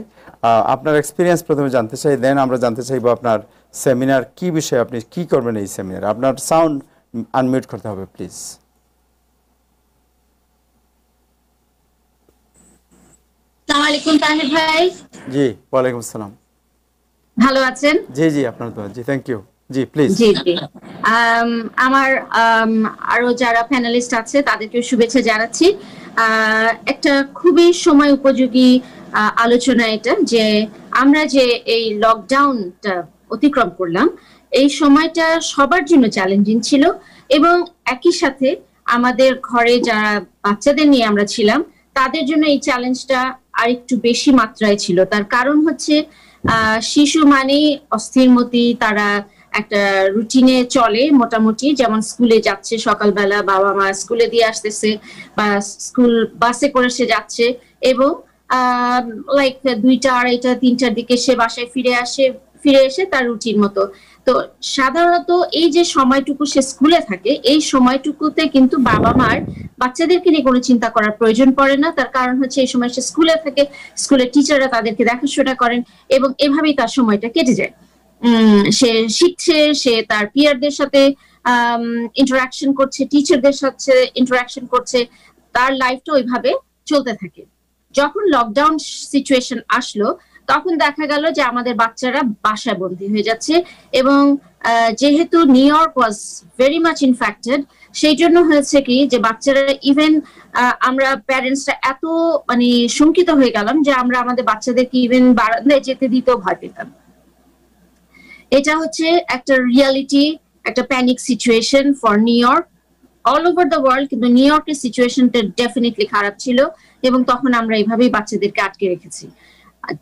Speaker 1: আপনার এক্সপিরিয়েন্স প্রথমে জানতে চাই দেন আমরা জানতে চাইব আপনার সেমিনার কি বিষয়ে আপনি কি করবেন এই সেমিনারে আপনার সাউন্ড আনমিউট করতে হবে প্লিজ
Speaker 10: আসসালামু আলাইকুম তাহির ভাই
Speaker 1: জি ওয়ালাইকুম আসসালাম
Speaker 10: ভালো আছেন
Speaker 1: জি জি আপনার তো জি থ্যাংক ইউ জি প্লিজ
Speaker 10: জি জি আমার আরো যারা প্যানেলিস্ট আছে তাদেরকে শুভেচ্ছা জানাচ্ছি একটা খুবই সময় উপযোগী আলোচনা এটা যে আমরা যে এই লকডাউনটা অতিক্রম করলাম এই সময়টা সবার জন্য চ্যালেঞ্জিং ছিল এবং একই সাথে আমাদের ঘরে যারা বাচ্চাদের নিয়ে আমরা ছিলাম তাদের জন্য এই চ্যালেঞ্জটা আরেকটু বেশি মাত্রায় ছিল তার কারণ হচ্ছে শিশু মানেই অস্থিরমতি তারা একটা রুটিনে চলে মোটামুটি, যেমন স্কুলে যাচ্ছে সকালবেলা, বাবা মা স্কুলে দিয়ে আসতেছে বা স্কুল বাসে করে সে যাচ্ছে, এবং লাইক 2টা, 2:30, 3টার দিকে সে বাসায় ফিরে এসে তার রুটিন মতো। তো সাধারণত এই যে সময়টুকু সে স্কুলে থাকে, এই সময়টুকুতে কিন্তু বাবা মার বাচ্চাদেরকে নিয়ে কোনো চিন্তা করার প্রয়োজন পড়ে না। তার কারণ হচ্ছে এই সময় সে স্কুলে থাকে, স্কুলের টিচাররা তাদেরকে দেখাশোনা করেন এবং এভাবেই তার সময়টা কেটে যায়। সে শিখছে, সে তার পিয়ারদের সাথে ইন্টারাকশন করছে, টিচারদের সাথে ইন্টারাকশন করছে, তার লাইফটা ওইভাবে চলতে থাকে। যখন লকডাউন সিচুয়েশন আসলো তখন দেখা গেল যে আমাদের বাচ্চারা বাসায় বন্দী হয়ে যাচ্ছে, এবং যেহেতু new York was very much infected, সেই জন্য হয়েছে কি যে বাচ্চারা ইভেন আমরা প্যারেন্টসরা এত মানে শঙ্কিত হয়ে গেলাম যে আমরা আমাদের বাচ্চাদেরকে ইভেন বারান্দায় যেতে দিতেও ভয় পেতাম। এটা হচ্ছে একটা রিয়ালিটি, একটা panic situation for new York, all over the world, কিন্তু নিউ ইয়র্কের সিচুয়েশনটা ডেফিনেটলি খারাপ ছিল, এবং তখন আমরা এইভাবেই বাচ্চাদেরকে আটকে রেখেছি।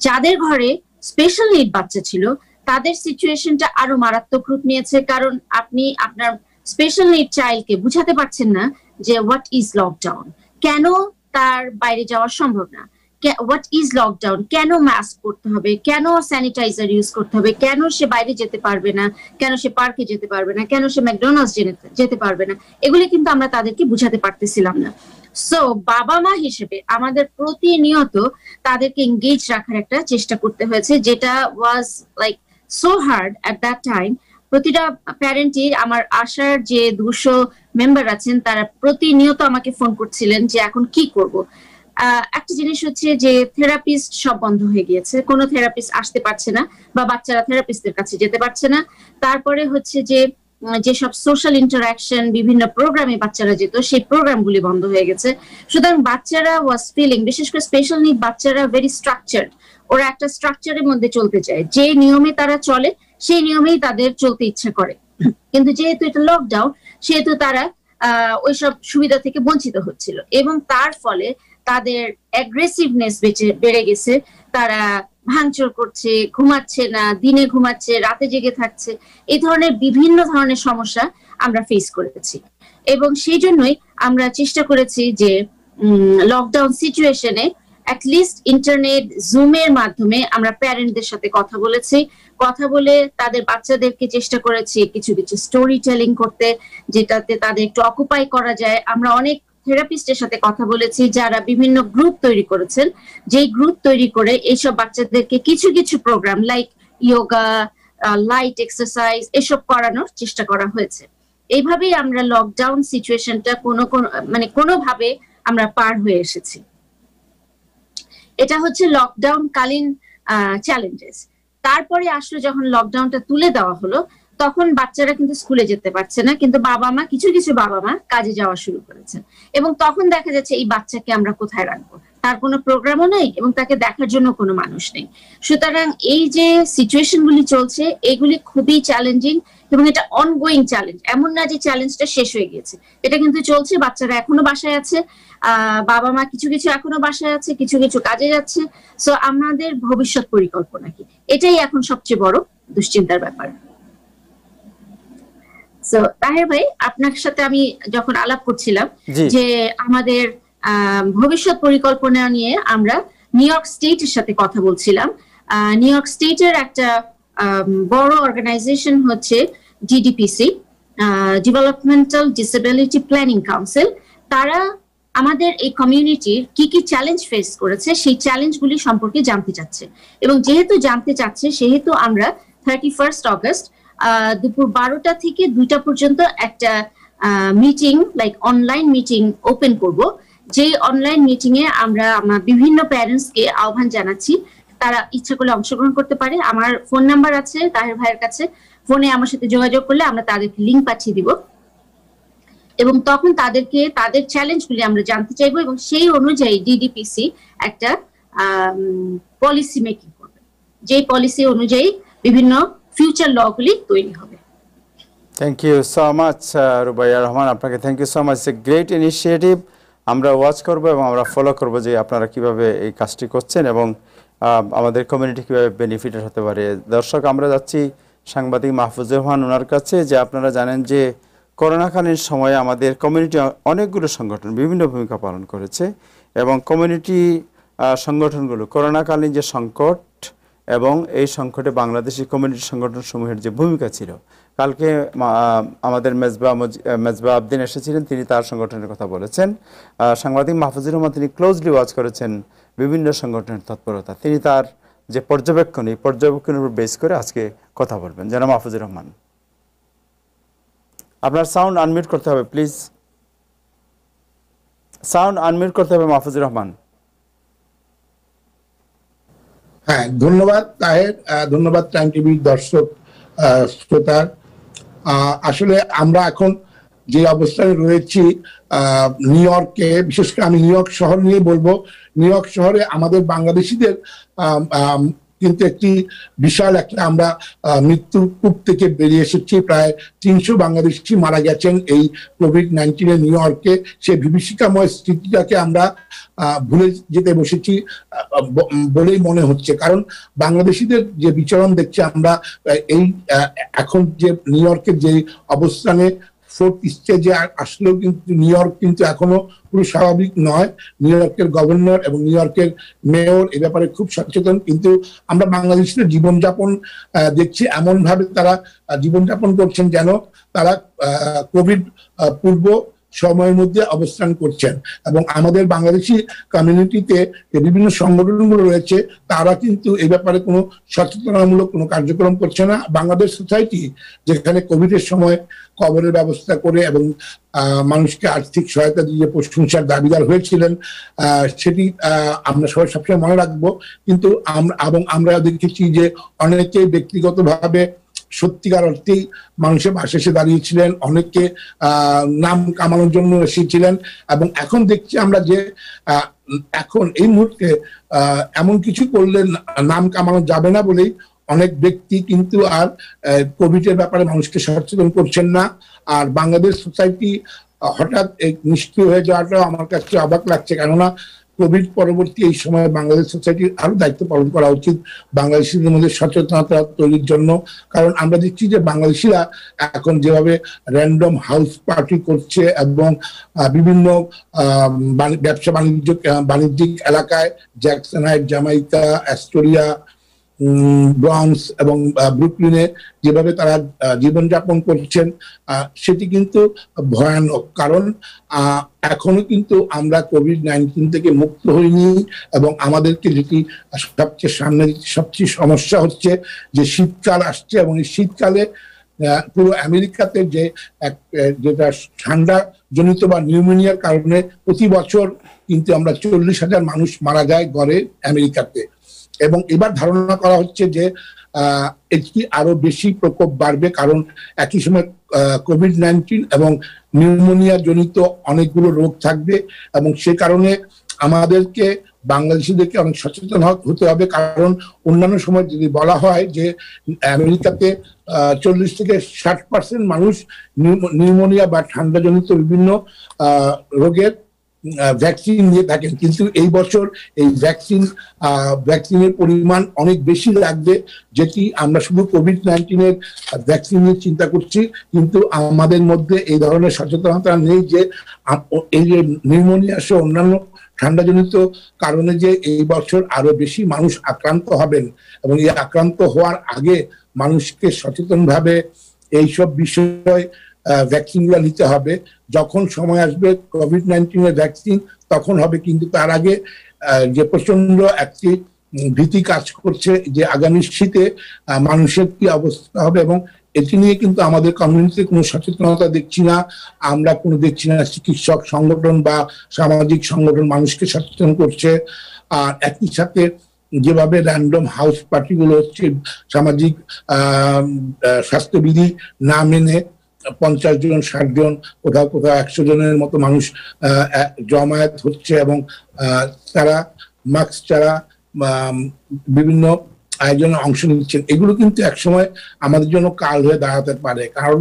Speaker 10: যাদের ঘরে স্পেশাল নিড বাচ্চা ছিল তাদের সিচুয়েশনটা আরো মারাত্মক রূপ নিয়েছে, কারণ আপনি আপনার স্পেশাল নিড চাইল্ডকে বুঝাতে পারছেন না যে হোয়াট ইজ লকডাউন, কেন তার বাইরে যাওয়া সম্ভব না, হোয়াট ইজ লকডাউন, কেন মাস্ক পরতে হবে, কেন স্যানিটাইজার ইউজ করতে হবে, কেন সে বাইরে যেতে পারবে না, কেন সে পার্কে যেতে পারবে না, কেন সে ম্যাকডোনাল্ডস যেতে পারবে না, এগুলি কিন্তু আমরা তাদেরকে বুঝাতে পারতেছিলাম না। সো বাবা মা হিসেবে আমাদের প্রতিনিয়ত তাদেরকে এঙ্গেজ রাখার একটা চেষ্টা করতে হয়েছে, যেটা was like so hard at that time. প্রতিটা প্যারেন্টই, আমার আশার যে 200 মেম্বার আছেন তারা প্রতিনিয়ত আমাকে ফোন করছিলেন যে এখন কি করব। একটা জিনিস হচ্ছে যে থেরাপিস্ট সব বন্ধ হয়ে গিয়েছে, কোনো থেরাপিস্ট আসতে পারছে না বা বাচ্চারা থেরাপিস্টদের কাছে যেতে পারছে না। তারপরে হচ্ছে যে যেসব সোশ্যাল ইন্টারাকশন বিভিন্ন প্রোগ্রামে বাচ্চারা যেত সেই প্রোগ্রামগুলি বন্ধ হয়ে গেছে। সুতরাং বাচ্চারা ওয়াজ ফিলিং, বিশেষ করে স্পেশাল নিড বাচ্চারা ভেরি স্ট্রাকচার্ড, ওরা একটা স্ট্রাকচারের মধ্যে চলতে চায়, যে নিয়মে তারা চলে সেই নিয়মেই তাদের চলতে ইচ্ছা করে। কিন্তু যেহেতু এটা লকডাউন সেহেতু তারা ওইসব সুবিধা থেকে বঞ্চিত হচ্ছিল, এবং তার ফলে তাদের অ্যাগ্রেসিভনেস বেড়ে গেছে। তারা ভাঙচুর করছে, ঘুমাচ্ছে না, দিনে ঘুমাচ্ছে, রাতে জেগে থাকছে, এই ধরনের বিভিন্ন ধরনের সমস্যা আমরা ফেস করেছি। এবং সেই জন্যই আমরা চেষ্টা করেছি যে লকডাউন সিচুয়েশনে অ্যাটলিস্ট ইন্টারনেট, জুমের মাধ্যমে আমরা প্যারেন্টদের সাথে কথা বলে তাদের বাচ্চাদেরকে চেষ্টা করেছি কিছু কিছু স্টোরি টেলিং করতে, যেটাতে তাদের একটু অকুপাই করা যায়। আমরা অনেক থেরাপিস্টের সাথে কথা বলেছি যারা বিভিন্ন গ্রুপ তৈরি করেছেন, যেই গ্রুপ তৈরি করে এইসব বাচ্চাদেরকে কিছু কিছু programme like yoga, light exercise এসব করানোর চেষ্টা করা হয়েছে। এইভাবেই আমরা লকডাউন সিচুয়েশনটা কোনোভাবে আমরা পার হয়ে এসেছি। এটা হচ্ছে লকডাউন কালীন চ্যালেঞ্জেস। তারপরে আসলে যখন লকডাউনটা তুলে দেওয়া হলো তখন বাচ্চারা কিন্তু স্কুলে যেতে পারছে না, কিন্তু কিছু কিছু বাবা মা কাজে যাওয়া শুরু করেছেন, এবং তখন দেখা যাচ্ছে এই বাচ্চাকে আমরা কোথায় রাখবো, তার কোনো প্রোগ্রামও নেই এবং তাকে দেখার জন্য কোনো মানুষ নেই। সুতরাং এই যে সিচুয়েশন গুলি চলছে এগুলি খুবই চ্যালেঞ্জিং, এবং এটা অনগোয়িং চ্যালেঞ্জ, এমন না যে চ্যালেঞ্জটা শেষ হয়ে গিয়েছে, এটা কিন্তু চলছে। বাচ্চারা এখনো বাসায় আছে, বাবা মা কিছু কিছু এখনো বাসায় আছে, কিছু কিছু কাজে যাচ্ছে। সো আমাদের ভবিষ্যৎ পরিকল্পনা কি, এটাই এখন সবচেয়ে বড় দুশ্চিন্তার ব্যাপার। সো তাহের ভাই, আপনার সাথে আমি যখন আলাপ করছিলাম যে আমাদের ভবিষ্যৎ পরিকল্পনা নিয়ে আমরা নিউ ইয়র্ক স্টেটের সাথে কথা বলছিলাম। নিউ ইয়র্ক স্টেটের একটা বড় অর্গানাইজেশন হচ্ছে ডিডিপিসি, ডেভেলপমেন্টাল ডিসেবিলিটি প্ল্যানিং কাউন্সিল। তারা আমাদের এই কমিউনিটির কি কি চ্যালেঞ্জ ফেস করেছে সেই চ্যালেঞ্জগুলি সম্পর্কে জানতে চাচ্ছে, এবং যেহেতু জানতে চাচ্ছে সেহেতু আমরা 31 অগস্ট দুপুর 12টা থেকে 2টা পর্যন্ত একটা meeting, like online meeting open করব। যেই অনলাইন মিটিং এ আমরা বিভিন্ন প্যারেন্টসকে আহ্বান জানাচ্ছি, তারা ইচ্ছা করলে অংশগ্রহণ করতে পারে। আমার ফোন নাম্বার আছে তাহের ভাইয়ের কাছে, ফোনে আমার সাথে যোগাযোগ করলে আমরা তাদেরকে লিংক পাঠিয়ে দিব, এবং তখন তাদেরকে তাদের চ্যালেঞ্জগুলি আমরা জানতে চাইবো, এবং সেই অনুযায়ী ডিডিপিসি একটা পলিসি মেকিং করবে, যে পলিসি অনুযায়ী বিভিন্ন ফিউচার লগুলি তৈরি হবে।
Speaker 1: Thank you so much Rubaiya Rahman, আপনাকে thank you so much. Great initiative, আমরা ওয়াচ করব এবং আমরা ফলো করব যে আপনারা কিভাবে এই কাজটি করছেন এবং আমাদের কমিউনিটি কিভাবে বেনিফিটেড হতে পারে। দর্শক, আমরা যাচ্ছি সাংবাদিক মাহফুজুর রহমান ওনার কাছে, যে আপনারা জানেন যে করোনাকালীন সময়ে আমাদের কমিউনিটি অনেকগুলো সংগঠন বিভিন্ন ভূমিকা পালন করেছে, এবং কমিউনিটি সংগঠনগুলো করোনাকালীন যে সংকট এবং এই সংকটে বাংলাদেশি কমিউনিটি সংগঠন সমূহের যে ভূমিকা ছিল, কালকে আমাদের মেজবা আবদিন এসেছিলেন, তিনি তার সংগঠনের কথা বলেছেন। সাংবাদিক মাহফুজুর রহমান তিনি ক্লোজলি ওয়াচ করেছেন বিভিন্ন সংগঠনের তৎপরতা, তিনি তার যে পর্যবেক্ষণ, এই পর্যবেক্ষণের উপর বেস করে আজকে কথা বলবেন। জনাব মাহফুজুর রহমান, আপনার সাউন্ড আনমিউট করতে হবে প্লিজ, সাউন্ড আনমিউট করতে হবে মাহফুজুর রহমান।
Speaker 11: হ্যাঁ, ধন্যবাদ তাহের, ধন্যবাদ টাইম টিভির দর্শক শ্রোতা। আসলে আমরা এখন যে অবস্থায় রয়েছি নিউ ইয়র্কে, বিশেষ করে আমি নিউ ইয়র্ক শহর নিয়ে বলবো। নিউ ইয়র্ক শহরে আমাদের বাংলাদেশিদের কিন্তু একটি বিশাল একটা আমরা মৃত্যুর কূপ থেকে বেরিয়ে এসেছি। প্রায় 300 বাংলাদেশি মারা গেছেন এই কোভিড-19 নিউ ইয়র্কে। সেই বিভীষিকাময় স্থিতিটাকে আমরা ভুলে যেতে বসেছি বলেই মনে হচ্ছে, কারণ বাংলাদেশিদের যে বিচরণ দেখছি আমরা এই এখন যে নিউ ইয়র্কের যে অবস্থানে ফোর্থ স্টেজে আসলেও কিন্তু নিউ ইয়র্ক কিন্তু এখনো পুরো স্বাভাবিক নয়। নিউ ইয়র্কের গভর্নর এবং নিউ ইয়র্কের মেয়র এ ব্যাপারে খুব সচেতন, কিন্তু আমরা বাংলাদেশিদের জীবনযাপন দেখছি এমন ভাবে তারা জীবনযাপন করছেন যেন তারা কোভিড পূর্ব সময়ের মধ্যে অবস্থান করছেন। এবং আমাদের বাংলাদেশি কমিউনিটিতে যে বিভিন্ন সংগঠনগুলো রয়েছে তারা কিন্তু এই ব্যাপারে কোনো সচেতনতামূলক কোনো কার্যক্রম করছে না। বাংলাদেশ সোসাইটি যেখানে কোভিডের সময় কবরের ব্যবস্থা করে এবং মানুষকে আর্থিক সহায়তা দিয়ে প্রশংসার দাবিদার হয়েছিলেন, সেটি আমরা সবাই সবসময় মনে রাখবো। কিন্তু আমরা দেখেছি যে অনেকেই ব্যক্তিগতভাবে সত্যিকার অর্থেই মানুষের পাশে এসে দাঁড়িয়েছিলেন, অনেককে নাম কামানোর জন্য এসেছিলেন। এবং এখন দেখছি আমরা যে এখন এই মুহূর্তে এমন কিছু করলে নাম কামানো যাবে না বলেই অনেক ব্যক্তি কিন্তু আর কোভিডের ব্যাপারে মানুষকে সচেতন করছেন না। আর বাংলাদেশ সোসাইটি হঠাৎ নিষ্ক্রিয় হয়ে যাওয়াটাও আমার কাছে অবাক লাগছে, কেননা কোভিড পরবর্তী এই সময় বাংলাদেশ সোসাইটির আরো দায়িত্ব পালন করা উচিত বাংলাদেশিদের মধ্যে সচেতনতা তৈরির জন্য। কারণ আমরা দেখছি যে বাংলাদেশিরা এখন যেভাবে র্যান্ডম হাউস পার্টি করছে এবং বিভিন্ন ব্যবসা বাণিজ্যিক এলাকায় Jackson height, Jamaica, Astoria, bronze এবং ব্রুকলিনে যেভাবে তারা জীবনযাপন করছেন সেটি কিন্তু ভয়ানক। কারণ এখনো কিন্তু আমরা কোভিড-19 থেকে মুক্ত হইনি এবং আমাদেরকে যেটি সবচেয়ে সমস্যা হচ্ছে যে শীতকাল আসছে, এবং এই শীতকালে পুরো আমেরিকাতে যেটা ঠান্ডা জনিত বা নিউমোনিয়ার কারণে প্রতি বছর কিন্তু আমরা 40,000 মানুষ মারা যায় গড়ে আমেরিকাতে। এবং এবার ধারণা করা হচ্ছে যে এটি আরো বেশি প্রকোপ বাড়বে, কারণ একই সময় কোভিড-19 এবং নিউমোনিয়া জনিত অনেকগুলো রোগ থাকবে। এবং সে কারণে আমাদেরকে বাংলাদেশিদেরকে অনেক সচেতন হতে হবে, কারণ অন্যান্য সময় যদি বলা হয় যে আমেরিকাতে 40 থেকে 60% মানুষ নিউমোনিয়া বা ঠান্ডাজনিত বিভিন্ন রোগের ভ্যাকসিন নিয়ে থাকেন, কিন্তু এই বছর এই ভ্যাকসিনের পরিমাণ অনেক বেশি লাগবে, যেটি আমরা শুধু কোভিড-19 ভ্যাকসিন নিয়ে চিন্তা করছি, কিন্তু আমাদের মধ্যে এই ধরনের সচেতনতা নেই যে এই যে নিউমোনিয়া সহ অন্যান্য ঠান্ডাজনিত কারণে যে এই বছর আরো বেশি মানুষ আক্রান্ত হবেন। এবং এই আক্রান্ত হওয়ার আগে মানুষকে সচেতনভাবে এইসব বিষয় ভ্যাকসিনগুলো নিতে হবে। যখন সময় আসবে কোভিড-19 ভ্যাকসিন তখন হবে, কিন্তু তার আগে যে প্রচন্ড একটি ভীতি কাজ করছে যে আগামী শীতে মানুষের কি অবস্থা হবে, এবং এটি নিয়ে কিন্তু আমাদের কমিউনিটিতে কোনো সচেতনতা দেখছি না। আমরা দেখছি না চিকিৎসক সংগঠন বা সামাজিক সংগঠন মানুষকে সচেতন করছে। আর একই সাথে যেভাবে র্যান্ডম হাউস পার্টিগুলো হচ্ছে, সামাজিক স্বাস্থ্যবিধি না মেনে 50 জন 60 জন কোথাও 100 জনের মতো মানুষ জমায়েত হচ্ছে, এবং তারা মাস্ক ছাড়া বিভিন্ন আয়োজনে অংশ নিচ্ছেন। এগুলো কিন্তু একসময় আমাদের জন্য কাল হয়ে দাঁড়াতে পারে, কারণ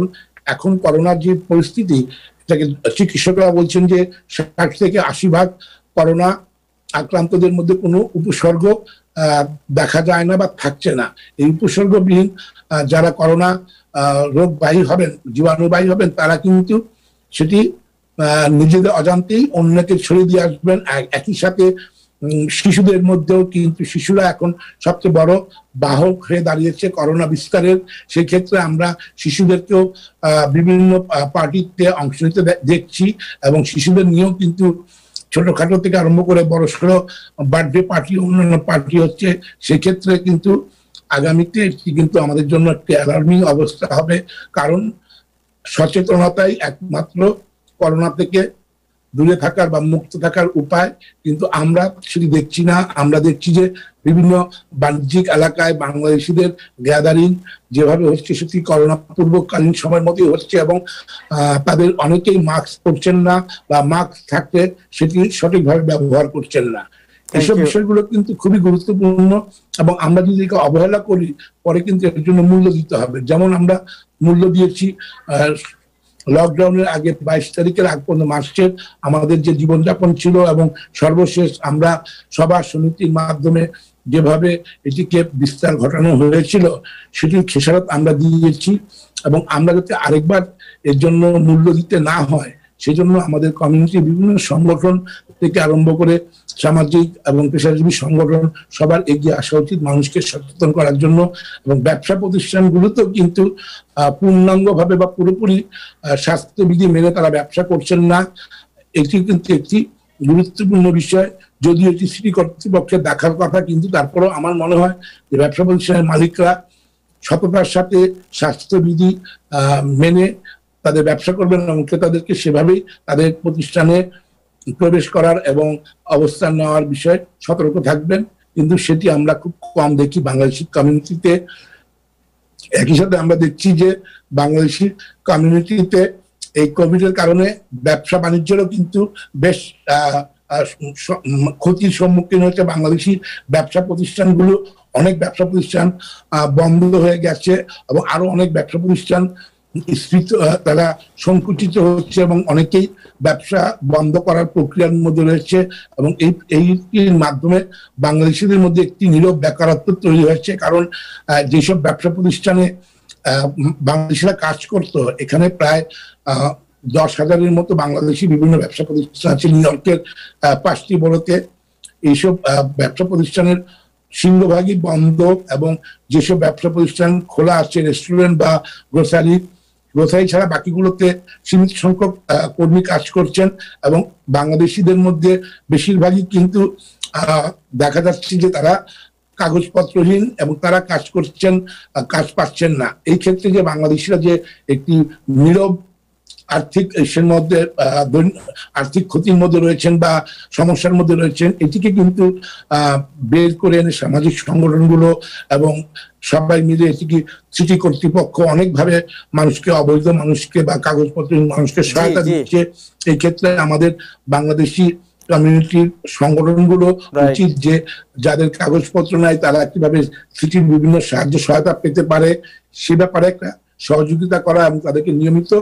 Speaker 11: এখন করোনার যে পরিস্থিতি, এটাকে চিকিৎসকরা বলছেন যে 60 থেকে 80% করোনা আক্রান্তদের মধ্যে কোনো উপসর্গ দেখা যায় না বা থাকছে না। এই উপসর্গবিহীন যারা করোনা রোগবাহী হবেন, জীবাণুবাহী হবেন, তারা কিন্তু সেটি নিজেদের অজান্তেই অন্যকে ছড়িয়ে দিয়ে আসবেন। একই সাথে শিশুদের মধ্যেও কিন্তু শিশুরা এখন সবচেয়ে বড় বাহক হয়ে দাঁড়িয়েছে করোনা বিস্তারের। সেই ক্ষেত্রে আমরা শিশুদেরকেও বিভিন্ন পার্টিতে অংশ নিতে দেখছি এবং শিশুদের নিয়েও কিন্তু ছোটখাটো থেকে আরম্ভ করে বড়সড় বার্থডে পার্টি, অন্যান্য পার্টি হচ্ছে। সেক্ষেত্রে কিন্তু আগামীতে এটি কিন্তু আমাদের জন্য একটি অ্যালার্মিং অবস্থা হবে, কারণ সচেতনতাই একমাত্র করোনা থেকে দূরে থাকার বা মুক্ত থাকার উপায়। কিন্তু আমরা সেটি দেখছি না। আমরা দেখছি যে বিভিন্ন বাণিজ্যিক এলাকায় বাংলাদেশিদের গ্যাদারিং যেভাবে হচ্ছে সেটি করোনা পূর্বকালীন সময়ের মতোই হচ্ছে এবং তাদের অনেকেই মাস্ক পরছেন না বা মাস্ক থাকলে সেটি সঠিকভাবে ব্যবহার করছেন না। এসব বিষয়গুলো কিন্তু খুবই গুরুত্বপূর্ণ এবং আমরা যদি অবহেলা করি পরে কিন্তু এর জন্য মূল্য দিতে হবে। যেমন আমরা মূল্য দিয়েছি লকডাউনের আগে 22 তারিখের আগ পর্যন্ত মার্চের আমাদের যে জীবনযাপন ছিল এবং সর্বশেষ আমরা সভা সমিতির মাধ্যমে যেভাবে এটিকে বিস্তার ঘটানো হয়েছিল সেটির খেসারত আমরা দিয়েছি এবং আমরা যাতে আরেকবার এর জন্য মূল্য দিতে না হয় সেজন্য আমাদের কমিউনিটির বিভিন্ন সংগঠন থেকে আরম্ভ করে সামাজিক এবং পেশাজীবী সংগঠন সবার এগিয়ে আসা উচিত মানুষকে সচেতন করার জন্য। এবং ব্যবসা প্রতিষ্ঠানগুলোতেও কিন্তু পূর্ণাঙ্গভাবে বা পুরোপুরি স্বাস্থ্যবিধি মেনে তারা ব্যবসা করছেন না। এটি কিন্তু একটি গুরুত্বপূর্ণ বিষয়। যদিও এটি সিটি কর্তৃপক্ষের দেখার কথা, কিন্তু তারপরেও আমার মনে হয় যে ব্যবসা প্রতিষ্ঠানের মালিকরা সততার সাথে স্বাস্থ্যবিধি মেনে তাদের ব্যবসা করবেন এবং ক্রেতাদেরকে সেভাবেই তাদের প্রতিষ্ঠানে প্রবেশ করার এবং অবস্থান নেওয়ার বিষয়ে সতর্ক থাকবেন। কিন্তু সেটি আমরা খুব কম দেখি বাংলাদেশি কমিউনিটিতে। একই সাথে আমরা দেখছি যে বাংলাদেশি কমিউনিটিতে এই কোভিডের কারণে ব্যবসা বাণিজ্যেরও কিন্তু বেশ ক্ষতির সম্মুখীন হয়েছে বাংলাদেশি ব্যবসা প্রতিষ্ঠানগুলো। অনেক ব্যবসা প্রতিষ্ঠান বন্ধ হয়ে গেছে এবং আরো অনেক ব্যবসা প্রতিষ্ঠান তারা সংকুচিত হচ্ছে এবং অনেকেই ব্যবসা বন্ধ করার প্রক্রিয়ার মধ্যে রয়েছে এবং এইটির মাধ্যমে বাংলাদেশিদের মধ্যে একটি নীরব বেকারত্ব তৈরি হয়েছে। কারণ যেসব ব্যবসা প্রতিষ্ঠানে বাংলাদেশিরা কাজ করতো, এখানে প্রায় 10,000-এর মতো বাংলাদেশি বিভিন্ন ব্যবসা প্রতিষ্ঠান আছে নিউ ইয়র্কের 5টি বড়োতে। এইসব ব্যবসা প্রতিষ্ঠানের সিংহভাগই বন্ধ এবং যেসব ব্যবসা প্রতিষ্ঠান খোলা আছে রেস্টুরেন্ট বা গ্রোসারি ছাড়া বাকিগুলোতে সীমিত সংখ্যক কর্মী কাজ করছেন এবং বাংলাদেশিদের মধ্যে বেশিরভাগই কিন্তু দেখা যাচ্ছে যে তারা কাগজপত্রহীন এবং তারা কাজ করছেন, কাজ পাচ্ছেন না। এই ক্ষেত্রে যে বাংলাদেশিরা যে একটি নীরব আর্থিক মধ্যে আর্থিক ক্ষতির মধ্যে রয়েছেন বা সমস্যার মধ্যে রয়েছেন, এটিকে কিন্তু বের করে এনে সামাজিক সংগঠনগুলো এবং সবাই মিলে এটিকে সিটি কর্তৃপক্ষ অনেকভাবে মানুষকে, অবৈধ মানুষকে বা কাগজপত্রহীন মানুষকে সহায়তা দিচ্ছে। এই ক্ষেত্রে আমাদের বাংলাদেশি কমিউনিটির সংগঠনগুলো উচিত যে যাদের কাগজপত্র নাই তারা কিভাবে সিটির বিভিন্ন সাহায্য সহায়তা পেতে পারে সে ব্যাপারে একটা সহযোগিতা করা এবং তাদেরকে নিয়মিত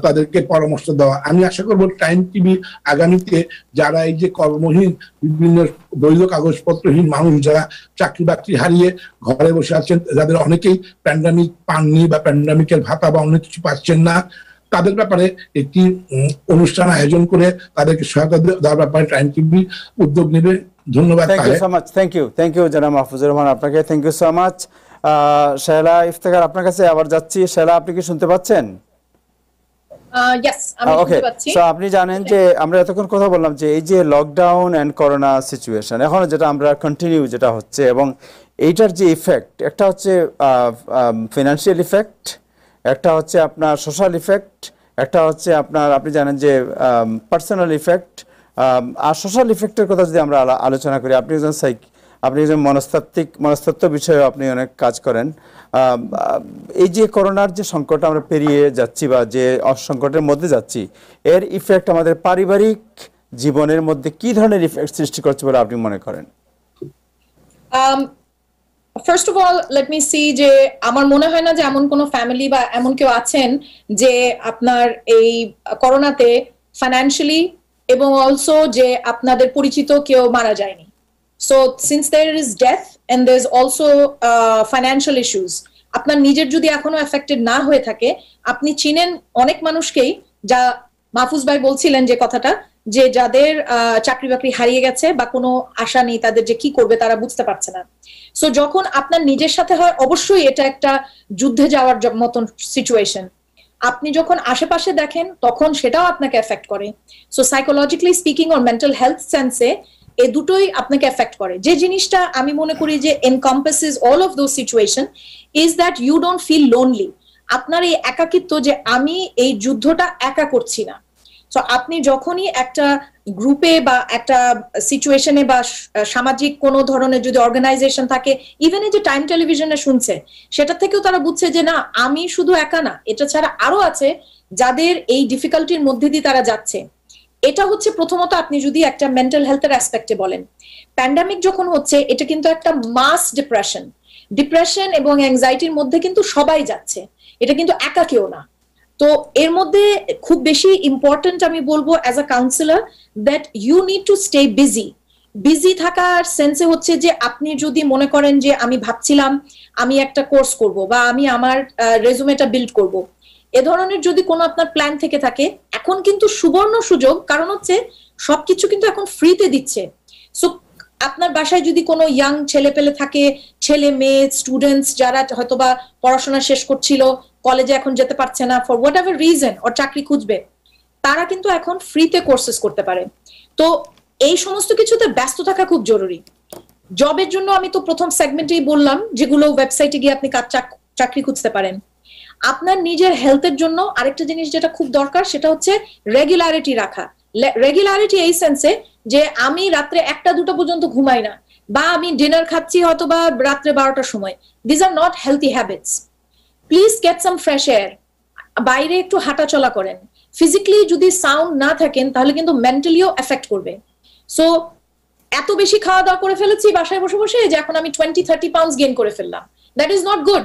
Speaker 11: তাদেরকে পরামর্শ দেওয়া। আমি আশা করবো টাইম টিভি আগামীতে যারা এই যে কর্মহীন বিভিন্ন বৈধ কাগজপত্রহীন মানুষ যারা চাকরি বাকরি হারিয়ে ঘরে বসে আছেন, যাদের অনেকেই প্যান্ডামিক পাননি বা প্যান্ডামিকের ভাতা বা অন্য কিছু পাচ্ছেন না, তাদের ব্যাপারে একটি অনুষ্ঠান আয়োজন করে তাদেরকে সহায়তা দেওয়ার ব্যাপারে টাইম টিভি উদ্যোগ নেবে। ধন্যবাদ।
Speaker 1: থ্যাংক ইউ জনাব মাহফুজুর রহমান, আপনাকে thank you so much. Shaila Iftekhar আপনার কাছে আবার যাচ্ছি। শায়লা, আপনি কি শুনতে পাচ্ছেন? আপনি জানেন যে আমরা এতক্ষণ কথা বললাম যে এই যে লকডাউন এন্ড করোনা সিচুয়েশন এখনো যেটা আমরা কন্টিনিউ যেটা হচ্ছে এবং এইটার যে ইফেক্ট, একটা হচ্ছে ফিনান্সিয়াল ইফেক্ট, একটা হচ্ছে আপনার সোশ্যাল ইফেক্ট, একটা হচ্ছে আপনার আপনি জানেন যে পার্সোনাল ইফেক্ট। আর সোশ্যাল ইফেক্টের কথা যদি আমরা আলোচনা করি, আপনি একজন মনস্তাত্ত্ব বিষয়ে আপনি অনেক কাজ করেন। এই যে করোনার যে সংকট আমরা পেরিয়ে যাচ্ছি বা যে সংকটের মধ্যে যাচ্ছি, এর ইফেক্ট আমাদের পারিবারিক জীবনের মধ্যে কি ধরনের ইফেক্ট সৃষ্টি করছে বলে আপনি মনে করেন?
Speaker 3: First of all let me see যে আমার মনে হয় না যে এমন কোনো ফ্যামিলি বা এমন কেউ আছেন যে আপনার এই করোনাতে ফাইন্যান্সিয়ালি স্ট্রাগল করছেন। আমার মনে হয় যে সবাই মিলে একটু কষ্ট করছেন। এবং অলসো যে আপনাদের পরিচিত কেউ মারা যায়নি। So since there is death and there is also financial issues, আপনার নিজের যদি এখনো এফেক্টেড না হয়ে থাকে, আপনি চিনেন অনেক মানুষকেই, যা মাহফুজ ভাই বলছিলেন যে কথাটা, যে যাদের চাকরি বাকরি হারিয়ে গেছে বা কোনো আশা নেই তাদের যে কি করবে তারা বুঝতে পারছে না। সো যখন আপনার নিজের সাথে হয়, অবশ্যই এটা একটা যুদ্ধে যাওয়ার মতন সিচুয়েশন। আপনি যখন আশেপাশে দেখেন তখন সেটাও আপনাকে এফেক্ট করে। So psychologically speaking or mental health সেন্সে এই দুটোই আপনাকে এফেক্ট করে। যে জিনিসটা আমি মনে করি যে encompasses all of those situation is that you don't feel lonely. আপনার এই একাকিত্ব, যে আমি এই যুদ্ধটা একা করছি না। সো আপনি যখনই একটা গ্রুপে বা একটা সিচুয়েশনে বা সামাজিক কোনো ধরনের যদি অর্গানাইজেশন থাকে, ইভেন এই যে টাইম টেলিভিশনে শুনছে, সেটা থেকেও তারা বুঝছে যে না, আমি শুধু একা না, এটা ছাড়া আরো আছে যাদের এই ডিফিকাল্টির মধ্যে দিয়ে তারা যাচ্ছে। এটা হচ্ছে প্রথমত আপনি যদি একটা মেন্টাল হেলথের অ্যাসপেক্টে বলেন। প্যান্ডামিক যখন হচ্ছে, এটা কিন্তু একটা মাস ডিপ্রেশন এবং অ্যাংজাইটির মধ্যে কিন্তু সবাই যাচ্ছে, এটা কিন্তু একা কেউ না। তো এর মধ্যে খুব বেশি ইম্পর্টেন্ট আমি বলবো as a counsellor that you need to stay busy থাকার সেন্সে হচ্ছে যে আপনি যদি মনে করেন যে আমি ভাবছিলাম আমি একটা কোর্স করব বা আমি আমার রেজুমেটা বিল্ড করব, এ ধরনের যদি কোনো আপনার প্ল্যান থেকে থাকে, এখন কিন্তু সুবর্ণ সুযোগ, কারণ হচ্ছে সবকিছু কিন্তু এখন ফ্রিতে দিচ্ছে। সো আপনার বাসায় যদি কোনো ইয়াং ছেলে পেলে থাকে, ছেলে মেয়ে স্টুডেন্টস যারা হয়তোবা পড়াশোনা শেষ করছিল, কলেজে এখন যেতে পারছে না ফর হোয়াট এভার রিজন, ওর চাকরি খুঁজবে, তারা কিন্তু এখন ফ্রিতে কোর্সেস করতে পারে। তো এই সমস্ত কিছুতে ব্যস্ত থাকা খুব জরুরি। জবের জন্য আমি তো প্রথম সেগমেন্টেই বললাম যেগুলো ওয়েবসাইটে গিয়ে আপনি চাকরি খুঁজতে পারেন। আপনার নিজের হেলথের জন্য আরেকটা জিনিস যেটা খুব দরকার, সেটা হচ্ছে রেগুলারিটি রাখা। রেগুলারিটি এই সেন্সে যে আমি রাত্রে 1-2 পর্যন্ত ঘুমাই না, বা আমি ডিনার খাচ্ছি হয়তো বা রাত্রে 12টার সময়। This are not healthy habits. Please get some fresh air, বাইরে একটু হাঁটাচলা করেন। ফিজিক্যালি যদি সাউন্ড না থাকেন তাহলে কিন্তু মেন্টালিও এফেক্ট করবে। সো এত বেশি খাওয়া দাওয়া করে ফেলেছি বাসায় বসে বসে যে এখন আমি 20-30 পাউন্ডস গেইন করে ফেললাম, that is not good,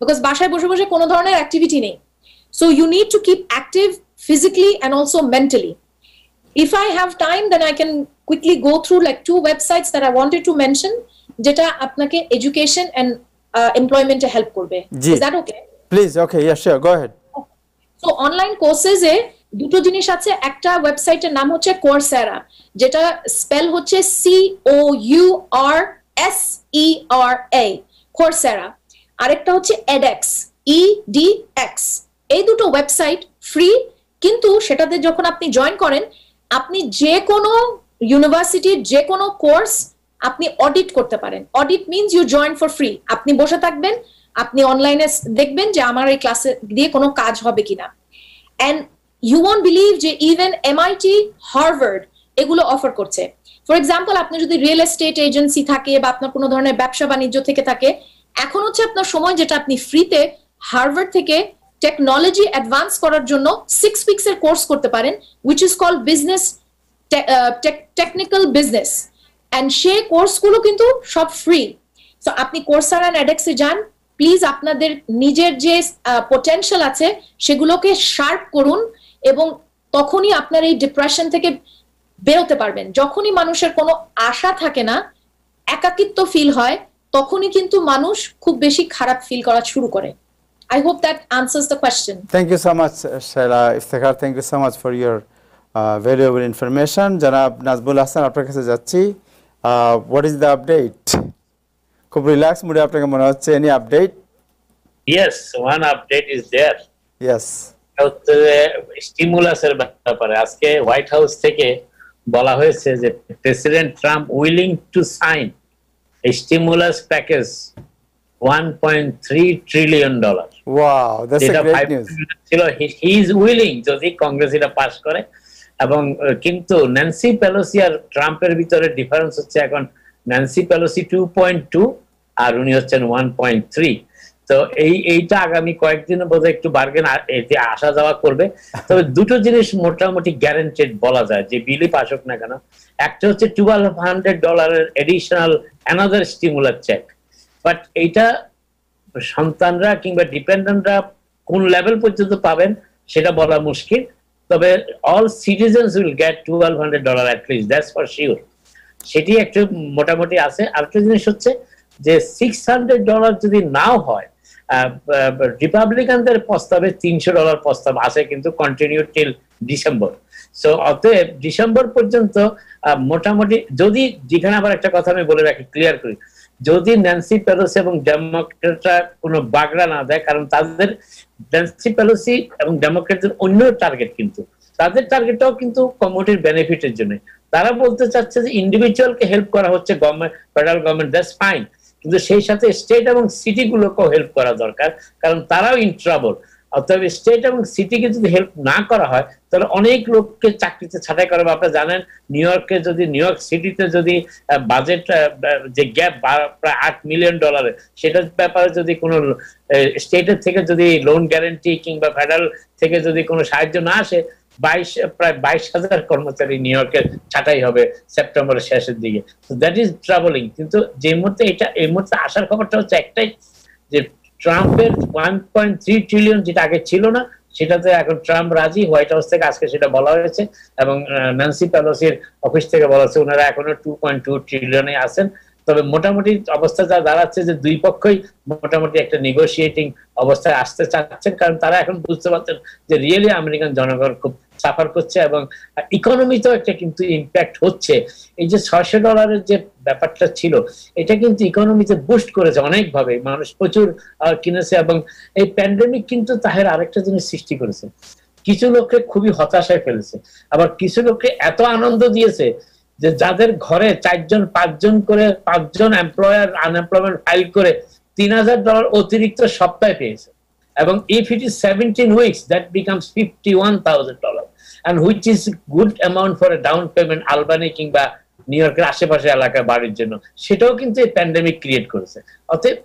Speaker 3: because বাসায় বসে বসে কোনো ধরনের অ্যাক্টিভিটি নেই। So you need to keep active physically and also mentally. If I have time, then I can quickly go through like 2 websites that I wanted to mention, যেটা আপনাকে education and employment A help করবে. Is that okay?
Speaker 1: Please, okay, yeah, sure, go ahead.
Speaker 3: So online courses এ দুটো জিনিস আছে। একটা ওয়েবসাইটের নাম হচ্ছে Coursera, যেটা স্পেল হচ্ছে COURSERA, Coursera। আরেকটা হচ্ছে edX, EDX। এই দুটো ওয়েবসাইট ফ্রি, কিন্তু সেটাতে যখন আপনি জয়েন করেন, আপনি যে কোনো ইউনিভার্সিটির যে কোনো কোর্স আপনি অডিট করতে পারেন। Audit means you join for free. আপনি বসে থাকবেন, আপনি অনলাইনে দেখবেন যে আমার এই ক্লাসে দিয়ে কোনো কাজ হবে কিনা। এন্ড ইউ ওয়ন্ট বিলিভ যে ইভেন MIT, হার্ভার্ড এগুলো অফার করছে। ফর এক্সাম্পল, আপনি যদি রিয়েল এস্টেট এজেন্সি থাকে বা আপনার কোনো ধরনের ব্যবসা বাণিজ্য থেকে থাকে, এখন হচ্ছে আপনার সময় যেটা আপনি ফ্রিতে হার্ভার্ড থেকে টেকনোলজি অ্যাডভান্স করার জন্য 6 উইকস এর কোর্স করতে পারেন, which is called business technical business, and সেই কোর্সগুলো কিন্তু সব ফ্রি। সো আপনি Coursera and edX এ যান, প্লিজ আপনাদের নিজের যে পটেনশিয়াল আছে সেগুলোকে শার্প করুন, এবং তখনই আপনার এই ডিপ্রেশন থেকে বেরোতে পারবেন। যখনই মানুষের কোনো আশা থাকে না, একাকিত্ব ফিল হয়, তখনই কিন্তু মানুষ খুব বেশি খারাপ ফিল করা শুরু করে। I hope that answers the question.
Speaker 1: Thank you so much, Shaila Iftekhar. Thank you so much for your valuable information. Janab Nazbul Hasan, আপনার কাছে যাচ্ছি। What is the update? খুব রিল্যাক্স মুডে আপনাকে মনে হচ্ছে। Any update?
Speaker 2: Yes, one update is there.
Speaker 1: Yes.
Speaker 2: স্টিমুলাসের ব্যাপারে আজকে হোয়াইট হাউস থেকে বলা হয়েছে যে president Trump willing to sign a stimulus package $1.3 trillion.
Speaker 1: Wow, that's a great news.
Speaker 2: He is willing যদি কংগ্রেস এটা পাস করে। এবং কিন্তু ন্যান্সি পেলোসি আর ট্রাম্পের ভিতরে ডিফারেন্স হচ্ছে, এখন ন্যান্সি পেলোসি 2.2 আর উনি হচ্ছেন 1.3। তো এইটা আগামী কয়েকদিনে বোধহয় একটু বার্গেন এতে আসা যাওয়া করবে। তবে দুটো জিনিস মোটামুটি গ্যারান্টেড বলা যায় যে বিলি পাস হোক না কেন। একটা হচ্ছে $1,200 এডিশনাল অ্যানাদার স্টিমুলার চেক, বাট এইটা সন্তানরা কিংবা ডিপেন্ডেন্টরা কোন লেভেল পর্যন্ত পাবেন সেটা বলা মুশকিল। তবে all citizens will get $1,200 at least, that's for sure. সেটি একটু মোটামুটি আছে। আরেকটা জিনিস হচ্ছে যে $600 যদি নাও হয়, রিপাবলিকানদের প্রস্তাবে $300 প্রস্তাব আছে, কিন্তু কন্টিনিউ টিল ডিসেম্বর। সো অতএব ডিসেম্বর পর্যন্ত মোটামুটি, যদি, যেখানে আবার একটা কথা আমি বলে রাখি, ক্লিয়ার করি, যদি ন্যান্সি পেলোসি এবং ডেমোক্রেটরা কোনো বাগড়া না দেয়, কারণ তাদের ন্যান্সি পেলোসি এবং ডেমোক্রেটদের অন্য টার্গেট, কিন্তু তাদের টার্গেটটাও কিন্তু কমিউনিটির বেনিফিটের জন্য। তারা বলতে চাচ্ছে যে ইন্ডিভিজুয়ালকে হেল্প করা হচ্ছে government, federal government, that's fine, কিন্তু সেই সাথে স্টেট এবং সিটিগুলোকেও হেল্প করা দরকার, কারণ তারাও ইন ট্রাবল। অতএব স্টেট এবং সিটিকে যদি হেল্প না করা হয়, তাহলে অনেক লোককে চাকরিতে ছাঁটাই করা। আপনারা জানেন নিউ ইয়র্কে যদি, নিউ ইয়র্ক সিটিতে যদি বাজেট যে গ্যাপ প্রায় $8 মিলিয়ন, সেটার ব্যাপারে যদি কোনো স্টেটের থেকে যদি লোন গ্যারান্টি কিংবা ফেডারেল থেকে যদি কোনো সাহায্য না আসে, প্রায় 22,000 কর্মচারী নিউ ইয়র্কের ছাঁটাই হবে সেপ্টেম্বরের শেষের দিকে। That is travelling. কিন্তু যে মুহূর্তে এই মুহূর্তে আসার খবরটা হচ্ছে একটাই, যে ট্রাম্পের 1.3 ট্রিলিয়ন যেটা আগে ছিল না, সেটাতে এখন ট্রাম্প রাজি। হোয়াইট হাউস থেকে আজকে সেটা বলা হয়েছে, এবং ন্যান্সি পেলোসির অফিস থেকে বলা হচ্ছে ওনারা এখনো 2.2 ট্রিলিয়নে আছেন। তবে মোটামুটি অবস্থা যা দাঁড়াচ্ছে যে দুই পক্ষই মোটামুটি একটা নেগোশিয়েটিং অবস্থায় আসতে চাচ্ছেন, কারণ তারা এখন বুঝতে পারছেন যে রিয়েলি আমেরিকান জনগণ খুব সাফার করছে, এবং ইকোনমিতেও একটা কিন্তু ইম্প্যাক্ট হচ্ছে। এই যে $600 যে ব্যাপারটা ছিল, এটা কিন্তু ইকোনমিতে বুস্ট করেছে অনেকভাবে, মানুষ প্রচুর কিনেছে। এবং এই প্যান্ডেমিক কিন্তু তাহের আরেকটা জিনিস সৃষ্টি করেছে, কিছু লোককে খুবই হতাশায় ফেলেছে, আবার কিছু লোককে এত আনন্দ দিয়েছে যে যাদের ঘরে 4জন 5জন করে 5জন এমপ্লয়ার আনএমপ্লয়মেন্ট ফাইল করে $3,000 অতিরিক্ত সপ্তাহে পেয়েছে। এবং if it is 17 weeks, that becomes $51,000, and which is good amount for a down payment Albani কিংবা নিউ ইয়র্কের আশেপাশে এলাকায় বাড়ির জন্য। সেটাও কিন্তু এই প্যান্ডেমিক ক্রিয়েট করেছে। অতএব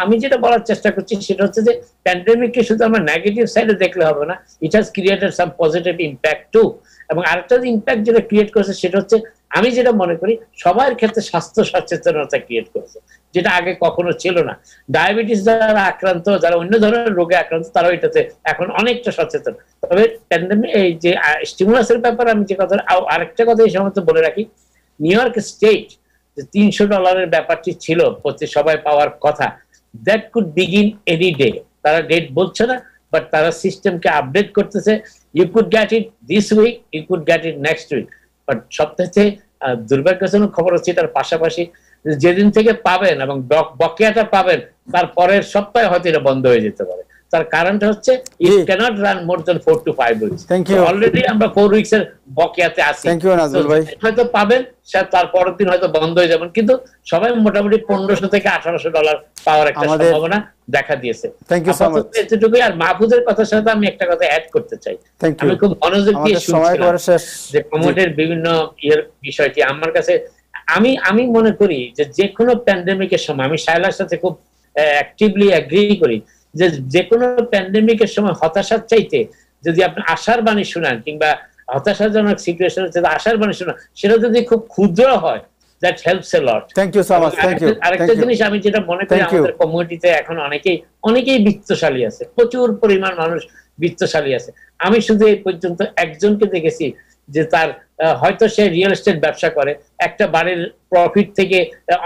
Speaker 2: আমি যেটা বলার চেষ্টা করছি সেটা হচ্ছে যে প্যান্ডেমিককে শুধু আমরা নেগেটিভ সাইডে দেখলে হবে না, it has created some positive impact too. এবং আরেকটা ইম্প্যাক্ট যেটা ক্রিয়েট করেছে সেটা হচ্ছে, আমি যেটা মনে করি, সবার ক্ষেত্রে স্বাস্থ্য সচেতনতা ক্রিয়েট করেছে, যেটা আগে কখনো ছিল না। ডায়াবেটিস যারা আক্রান্ত, যারা অন্য ধরনের রোগে আক্রান্ত, তারাও এটাতে এখন অনেকটা সচেতন। তবে প্যান্ডেমিক এই যে স্টিমুলাসের ব্যাপারে আমি যে কথা, আরেকটা কথা এই সময় বলে রাখি, নিউ ইয়র্ক স্টেট যে $300 ব্যাপারটি ছিল প্রতি সবাই পাওয়ার কথা, that could begin any day. তারা ডেট বলছে না, বাট তারা সিস্টেমকে আপডেট করতেছে। You could get it this week, you could get it next week. But সবথেকে দুর্ভাগ্যজনক খবর হচ্ছে তার পাশাপাশি যেদিন থেকে পাবেন এবং বকেয়াটা পাবেন, তার পরের সপ্তাহে হয়তো এটা বন্ধ হয়ে যেতে পারে। তার কারণটা হচ্ছে it cannot run more than 4 to 5 weeks. Already আমরা 4 উইকস এর বকেয়াতে আছি। হয়তো পাবেন, তার পরের দিন হয়তো বন্ধ হয়ে যাবেন, কিন্তু সবাই মোটামুটি $1,500 থেকে $1,800 পাওয়ার একটা সম্ভাবনা দেখা দিয়েছে। এতটুকুই। আর মাহফুজের কথার সাথে আমি একটা কথা অ্যাড করতে চাই। আমি খুব মনোযোগ দিয়ে শুনছিলাম যে কমিউনিটির বিভিন্ন বিষয়টি। আমার কাছে আমি মনে করি যে কোনো প্যান্ডেমিকের সময়, আমি শায়লার সাথে খুব অ্যাক্টিভলি এগ্রি করি, যে কোনো প্যান্ডেমিকের সময় হতাশার চাইতে যদি আপনি আশার বাণী শোনান, কিংবা হতাশাজনক সিচুয়েশন আশার বাণী শোনান, সেটা যদি খুব ক্ষুদ্র হয়, that helps a lot.
Speaker 1: Thank you so much. Thank you.
Speaker 2: আরেকটা জিনিস আমি যেটা মনে করি, আমাদের কমিউনিটিতে এখন অনেকেই বিত্তশালী আছে, প্রচুর পরিমাণ মানুষ বিত্তশালী আছে। আমি শুধু এই পর্যন্ত একজনকে দেখেছি যে তার হয়তো সে রিয়েল এস্টেট ব্যবসা করে, একটা বাড়ির প্রফিট থেকে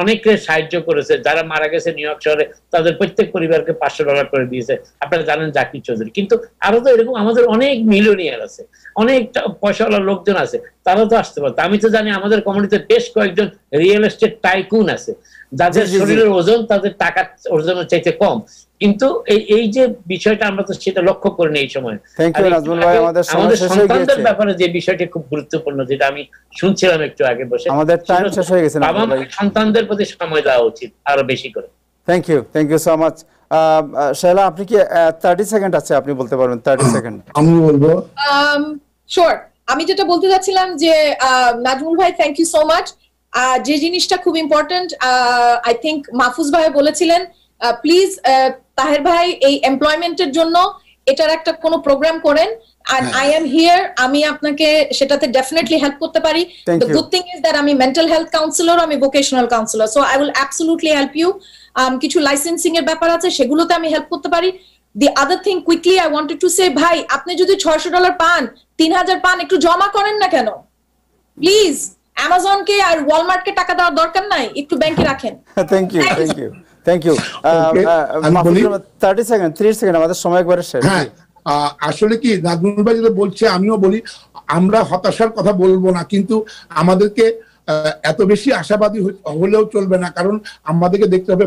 Speaker 2: অনেককে সাহায্য করেছে, যারা মারা গেছে নিউ ইয়র্ক শহরে তাদের প্রত্যেক পরিবারকে $500 করে দিয়েছে। আপনারা জানেন জাকির চৌধুরী। কিন্তু আরো তো এরকম আমাদের অনেক মিলিয়নিয়ার আছে, অনেক পয়সাওয়ালা লোকজন আছে, তারাও তো আসতে পারতো। আমি তো জানি আমাদের কমিউনিটিতে বেশ কয়েকজন রিয়েল এস্টেট টাইকুন আছে, যাদের শরীরের ওজন তাদের টাকার ওজনের চাইতে কম, কিন্তু এই যে বিষয়টা আমরা তো সেটা লক্ষ্য করিনি এই সময়। আমাদের সন্তানদের ব্যাপারে যে বিষয়টি খুব গুরুত্বপূর্ণ, যেটা আমি শুনছিলাম একটু আগে বসে,
Speaker 1: আমাদের টাইম শেষ হয়ে গেছে।
Speaker 2: বাবা মা সন্তানদের প্রতি সময় দেওয়া উচিত আরো বেশি করে।
Speaker 1: Thank you so much. Shaila, আপনি কি 30 সেকেন্ড আছে, আপনি বলতে পারবেন? 30 সেকেন্ড
Speaker 11: আমি বলবো।
Speaker 3: শিওর। আমি যেটা বলতে যাচ্ছিলাম যে নাজমুল ভাই, থ্যাংক ইউ সো মাচ। যে জিনিসটা খুব ইম্পর্টেন্ট, আই থিংক মাহফুজ ভাই বলেছিলেন, প্লিজ তাহের ভাই এই এমপ্লয়মেন্টের জন্য এটার একটা কোনো প্রোগ্রাম করেন, and I am here, আমি আপনাকে সেটাতে ডেফিনেটলি হেল্প করতে পারি। The good thing is that আমি মেন্টাল হেলথ কাউন্সিলর, আমি vocational councillor, so I will absolutely help you. কিছু লাইসেন্সিং এর ব্যাপার আছে, সেগুলোতে আমি হেল্প করতে পারি। the other thing quickly I wanted to say, ভাই আপনি যদি $600 পান, 3000 পান, একটু জমা করেন না কেন? প্লিজ অ্যামাজন কে আর ওয়ালমার্ট কে টাকা দেওয়ার দরকার নাই, একটু ব্যাংকে রাখেন।
Speaker 1: Thank you, thank you, thank you. 30 second আমাদের সময় একবারে শেষ।
Speaker 11: হ্যাঁ, আসলে কি নাজমুল ভাই যেটা বলছে আমিও বলি, আমরা হতাশার কথা বলবো না, কিন্তু আমাদেরকে এত বেশি আশাবাদী হলেও চলবে না, কারণ আমাদেরকে দেখতে হবে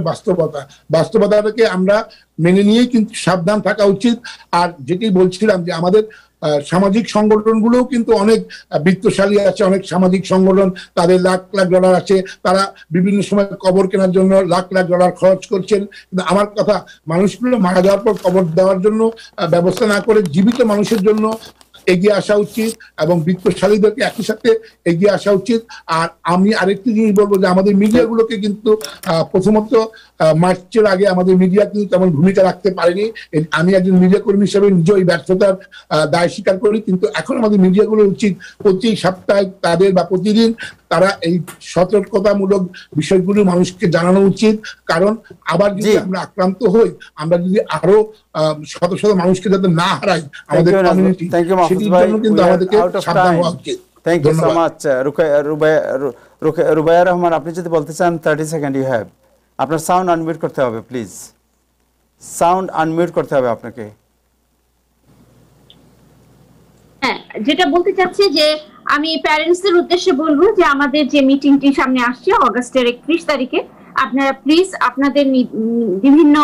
Speaker 11: বাস্তবতাটাকে আমরা মেনে নিয়েই কিন্তু সাবধান থাকা উচিত। আর যেটি বলছিলাম যে আমাদের সামাজিক সংগঠনগুলোও কিন্তু অনেক বিত্তশালী আছে, অনেক সামাজিক সংগঠন, তাদের লাখ লাখ ডলার আছে, তারা বিভিন্ন সময় কবর কেনার জন্য লাখ লাখ ডলার খরচ করছেন। কিন্তু আমার কথা, মানুষগুলো মারা যাওয়ার পর কবর দেওয়ার জন্য ব্যবস্থা না করে জীবিত মানুষের জন্য এগিয়ে আসা উচিত এবং বিত্তশালীদেরকে একই সাথে এগিয়ে আসা উচিত। আর আমি আরেকটি জিনিস বলবো যে আমাদের মিডিয়াগুলোকে কিন্তু প্রথমত মার্চের আগে আমাদের মিডিয়া কিন্তু তেমন ভূমিকা রাখতে পারেনি। আমি একজন মিডিয়া কর্মী হিসেবে নিজে ওই ব্যর্থতার দায় স্বীকার করি, কিন্তু এখন আমাদের মিডিয়াগুলো উচিত প্রতি সপ্তাহে তাদের বা প্রতিদিন তারা এই সতর্কতামূলক বিষয়গুলো মানুষকে জানানো উচিত। কারণ আবার যদি আমরা আক্রান্ত হই, আমরা যদি আরো শত শত মানুষকে যাতে না হারাই আমাদের কমিউনিটি, সেটির জন্য কিন্তু আমাদেরকে সাবধান হওয়া উচিত।
Speaker 1: Thank you so much. Rubaiya Rahman, আপনি যদি বলতে চান 30 সেকেন্ড ইউ হ্যাভ। আপনার সাউন্ড আনমিউট করতে হবে প্লিজ, সাউন্ড আনমিউট করতে হবে আপনাকে।
Speaker 10: হ্যাঁ, যেটা বলতে চাচ্ছি যে আমি প্যারেন্টসদের উদ্দেশ্যে বলবো যে আমাদের যে মিটিংটি সামনে আসছে অগাস্টের 31 তারিখে, আপনারা প্লিজ আপনাদের বিভিন্ন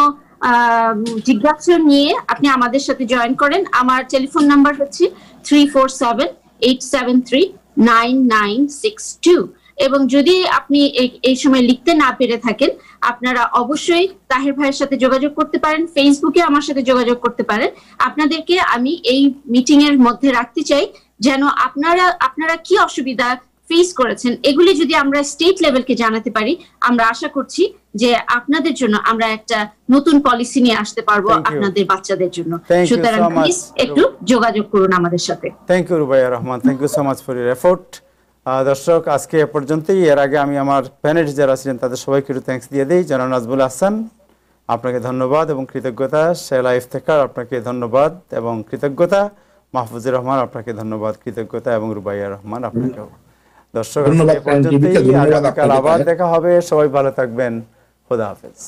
Speaker 10: জিজ্ঞাসা নিয়ে আপনি আমাদের সাথে জয়েন করেন। আমার টেলিফোন নাম্বার হচ্ছে 347-873-9962 এবং যদি আপনি এই সময় লিখতে না পেরে থাকেন, আপনারা অবশ্যই তাহের ভাইয়ের সাথে যোগাযোগ করতে পারেন, ফেসবুকে আমার সাথে যোগাযোগ করতে পারেন। আপনাদেরকে আমি এই মিটিং এর মধ্যে রাখতে চাই যেন আপনারা কি অসুবিধা ফেস করেছেন এগুলি যদি আমরা স্টেট লেভেলকে জানাতে পারি, আমরা আশা করছি যে আপনাদের জন্য আমরা একটা নতুন পলিসি নিয়ে আসতে পারবো আপনাদের বাচ্চাদের জন্য। সুতরাং প্লিজ একটু যোগাযোগ করুন আমাদের সাথে।
Speaker 1: Thank you Rubaiya Rahman, thank you so much for your effort. দর্শক, আজকে এ পর্যন্তই। এর আগে আমি আমার প্যানেলিস্ট যারা ছিলেন তাদের সবাইকে একটু থ্যাঙ্কস দিয়ে দিই। জনাব নাজমুল হাসান, আপনাকে ধন্যবাদ এবং কৃতজ্ঞতা। শেলা ইফতেখার, আপনাকে ধন্যবাদ এবং কৃতজ্ঞতা। মাহফুজুর রহমান, আপনাকে ধন্যবাদ, কৃতজ্ঞতা এবং রুবাইয়া রহমান আপনাকেও। দর্শক, আগামীকাল আবার দেখা হবে। সবাই ভালো থাকবেন। খোদা হাফেজ।